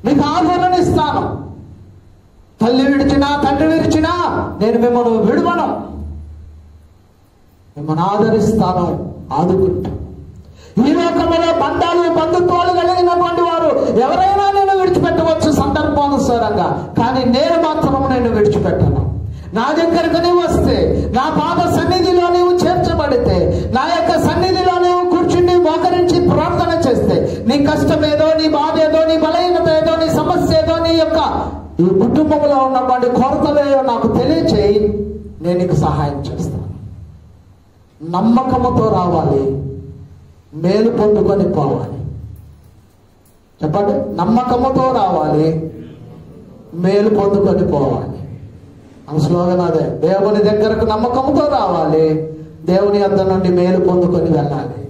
మీకు ఆదరణ ఇస్తాను. తల్లి విడిచినా, తండ్రి విడిచినా నేను మిమ్మల్ని విడువను, మిమ్మల్ని ఆదరిస్తాను, ఆదుకుంటాను. ఈ లోకంలో బంధాలు, బంధుత్వాలు కలిగినటువంటి వారు ఎవరైనా నేను విడిచిపెట్టవచ్చు సందర్భానుసారంగా, కానీ నేను మాత్రం నేను విడిచిపెట్టను. నా దగ్గరకు నీవు వస్తే, నా పాద సన్నిధిలో నీవు చేర్చబడితే, నా యొక్క సన్నిధిలో నీవు కూర్చుని మోకరించి ప్రార్థన చేస్తే, నీ కష్టం ఏదో, నీ బాధ ఏదో, నీ బలహీనత ఏదో, నీ సమస్య ఏదో, నీ యొక్క ఈ కుటుంబంలో ఉన్నటువంటి కొరతలేదో నాకు తెలియచేయి, నేను నీకు సహాయం చేస్తాను. నమ్మకముతో రావాలి, మేలు పొందుకొని పోవాలి. చెప్పండి, నమ్మకముతో రావాలి, మేలు పొందుకొని పోవాలి. ఆ స్లోగన్ అదే, దేవుని దగ్గరకు నమ్మకంతో రావాలి, దేవుని వద్ద నుండి మేలు పొందుకొని వెళ్ళాలి.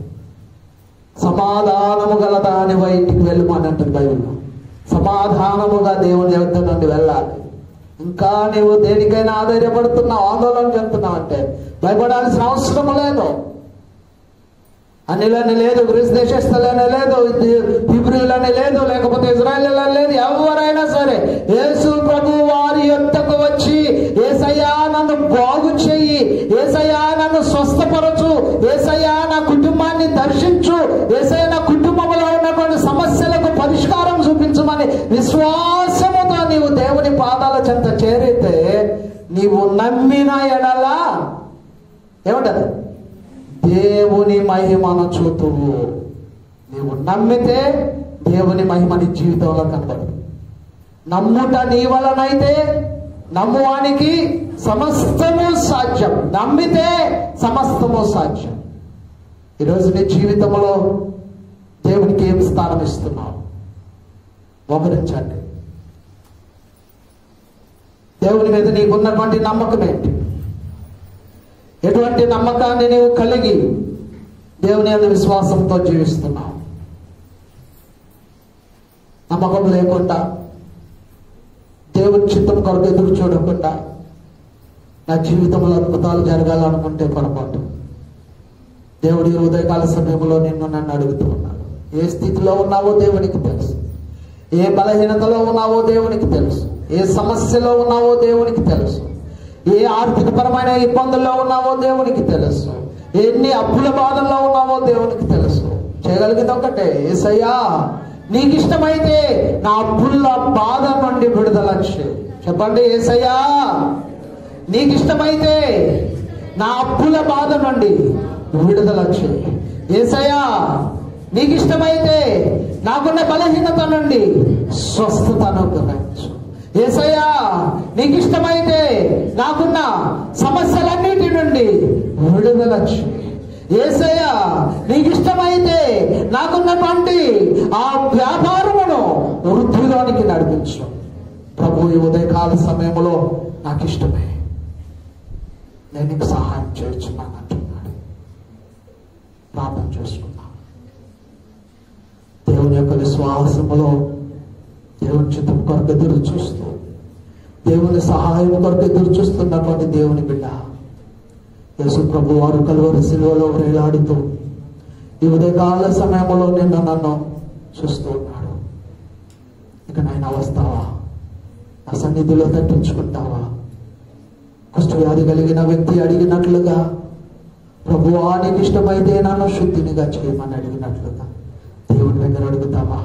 సమాధానము గల దాని ఇంటికి వెళ్ళమని అంటుంది బైబిల్లో. సమాధానముగా దేవుని వద్ద నుండి వెళ్ళాలి. ఇంకా నీవు దేనికైనా ఆధారపడుతున్నావు, ఆందోళన చెందుతున్నావు అంటే భయపడాల్సిన అవసరం లేదు. అన్నిలని లేదు, గ్రీస్ దేశస్థులని లేదు, హిబ్రీలని లేదు, లేకపోతే ఇజ్రాయేలీలని లేదు, ఎవరైనా సరే యేసు ప్రభు వారి యొద్దకు వచ్చి, యేసయ్యా నన్ను బాగు చెయ్యి, యేసయ్యా నన్ను స్వస్థపరచు, యేసయ్యా నా కుటుంబాన్ని దర్శించు, యేసయ్యా నా కుటుంబంలో ఉన్నటువంటి సమస్యలకు పరిష్కారం చూపించమని విశ్వాసముతో నీవు దేవుని పాదాల చెంత చేరితే, నీవు నమ్మిన ఎడల ఏమంటారు, దేవుని మహిమను చూతువు. నీవు నమ్మితే దేవుని మహిమ నీ జీవితంలో కనబడదు. నమ్ముట నీ వలనైతే నమ్మువానికి సమస్తము సాధ్యం. నమ్మితే సమస్తము సాధ్యం. ఈరోజు నీ జీవితంలో దేవునికి ఏం స్థానం ఇస్తున్నావు? మోకరించండి. దేవుని మీద నీకున్నటువంటి నమ్మకం ఏంటి? ఎటువంటి నమ్మకాన్ని నీవు కలిగి దేవుని యొక్క విశ్వాసంతో జీవిస్తున్నావు? నమ్మకం లేకుండా, దేవుని చిత్తం కొరకు ఎదురు చూడకుండా నా జీవితంలో అద్భుతాలు జరగాలనుకుంటే పొరపాటు. దేవుడి ఉదయకాల సమయంలో నన్ను అడుగుతూ ఉన్నాడు. ఏ స్థితిలో ఉన్నావో దేవునికి తెలుసు, ఏ బలహీనతలో ఉన్నావో దేవునికి తెలుసు, ఏ సమస్యలో ఉన్నావో దేవునికి తెలుసు, ఏ ఆర్థికపరమైన ఇబ్బందుల్లో ఉన్నావో దేవునికి తెలుసు, ఎన్ని అప్పుల బాధల్లో ఉన్నావో దేవునికి తెలుసు. చేయగలిగింది ఒకటే, యేసయ్యా నీకు ఇష్టమైతే నా అప్పుల బాధ నుండి విడుదల చేయి. చెప్పండి, యేసయ్యా నీకు ఇష్టమైతే నా అప్పుల బాధ నుండి విడుదల చేయి. యేసయ్యా నీకు ఇష్టమైతే నాకున్న బలహీనత నుండి స్వస్థతను యేసయ్యా నీకు ఇష్టమైతే నాకున్న సమస్యలన్నిటి నుండి విడుదల చేయి. యేసయ్యా, నీకు ఇష్టమైతే నాకున్నటువంటి ఆ వ్యాపారమును వృద్ధిలోనికి నడిపించు. ప్రభు, ఈ ఉదయకాల సమయంలో నాకు ఇష్టమే, నేను నీకు సహాయం చేర్చున్నాను అంటున్నాడు. ప్రార్థన చేసుకున్నాను. దేవుని యొక్క విశ్వాసములో దేవుని చిత్తం కొరకు ఎదురు చూస్తూ, దేవుని సహాయం కొరకు ఎదురు చూస్తున్నటువంటి దేవుని బిడ్డ యేసు ప్రభు వారు కలువరి శిలువలో వేలాడుతూ ఈ ఉదయకాల సమయంలో నన్ను చూస్తూ ఉన్నాడు. ఇక నాయన వస్తావా, నా సన్నిధిలో తగ్గించుకుంటావా? కుష్ఠవ్యాధి కలిగిన వ్యక్తి అడిగినట్లుగా, ప్రభువా నీకు ఇష్టమైతే నన్ను శుద్ధినిగా చేయమని అడిగినట్లుగా దేవుని దగ్గర అడుగుతావా?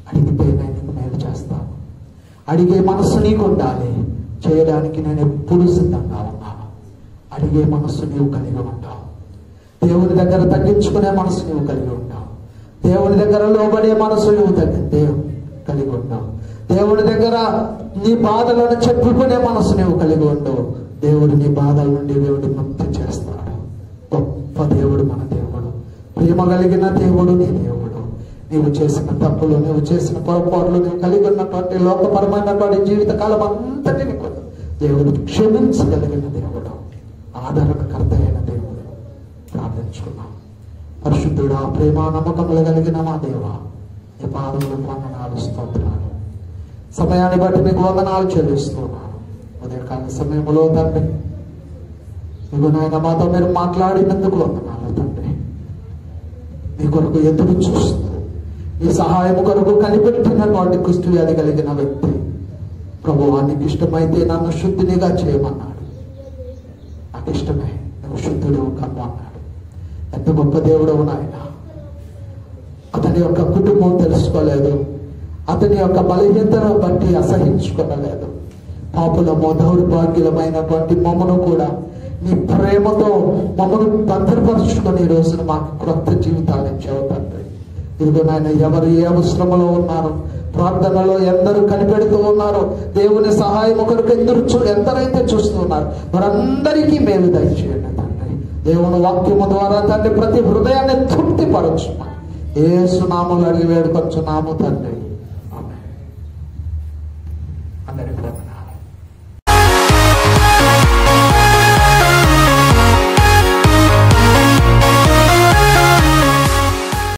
అడిగితే నేను నీకు మేలు చేస్తాను. అడిగే మనస్సు నీకు ఉండాలి. చేయడానికి నేను ఎప్పుడు సిద్ధంగా ఉన్నాను. అడిగే మనస్సు నీవు కలిగి ఉంటావు. దేవుని దగ్గర తగ్గించుకునే మనసు నీవు కలిగి ఉంటావు. దేవుని దగ్గర లోబడే మనసు నువ్వు కలిగి ఉంటావు. దేవుని దగ్గర నీ బాధలను చెప్పుకునే మనసు నువ్వు కలిగి ఉండవు. దేవుడు నీ బాధల నుండి దేవుడు ముక్తి చేస్తాడు. గొప్ప దేవుడు మన దేవుడు, ప్రేమ కలిగిన దేవుడు నీ దేవుడు. నీవు చేసిన తప్పులు, నీవు చేసిన పొరపాట్లు, నీవు కలిగి ఉన్నటువంటి లోకపరమైనటువంటి జీవితకాలం అంతటిని కూడా దేవుడు క్షమించగలిగిన దేవుడు, ఆదరణకర్త అయిన దేవుడు. ప్రార్థించుకున్నాం. పరిశుద్ధుడా, ప్రేమ నమ్మకములు కలిగిన మా దేవ, నీ పాదములకు వందనాలు, స్తోత్రాలు. సమయాన్ని బట్టి మీకు వందనాలు చెల్లిస్తున్నాను. ఉదయకాల సమయంలో తండ్రి, మీకు నాయన మాతో మీరు మాట్లాడినందుకు వందనాలు తండ్రి. మీ కొరకు ఎదురు చూస్తూ ఈ సహాయం కొరకు కనిపెట్టినటువంటి కుష్ఠవ్యాధి కలిగిన వ్యక్తి, ప్రభువా నీకు ఇష్టమైతే నన్ను శుద్ధినిగా చేయమన్నాడు. నాకు ఇష్టమే, నువ్వు శుద్ధుడు కమ్ము అన్నాడు. ఎంత గొప్ప దేవుడవు నాయన. అతని యొక్క కుటుంబం తెలుసుకోలేదు, అతని యొక్క బలహీనతను బట్టి అసహించుకోలేదు. పాపులము, దౌర్భాగ్యులమైనటువంటి మమ్మను కూడా నీ ప్రేమతో మమ్మను భద్రపరుచుకొని ఈ రోజున మాకు క్రొత్త జీవితాన్ని ఇచ్చావు తండ్రి. ఇదిగో నాయన, ఎవరు ఏ అవసరంలో ఉన్నారు, ప్రార్థనలో ఎందరూ కనిపెడుతూ ఉన్నారు, దేవుని సహాయం ఒకరికి ఎందరైతే చూస్తున్నారు, వారందరికీ మేలు దయచేయండి తండ్రి. దేవుని వాక్యము ద్వారా తండ్రి ప్రతి హృదయాన్ని తృప్తిపరచు. యేసు నామములో అడిగి వేడుకొంచున్నాము తండ్రి.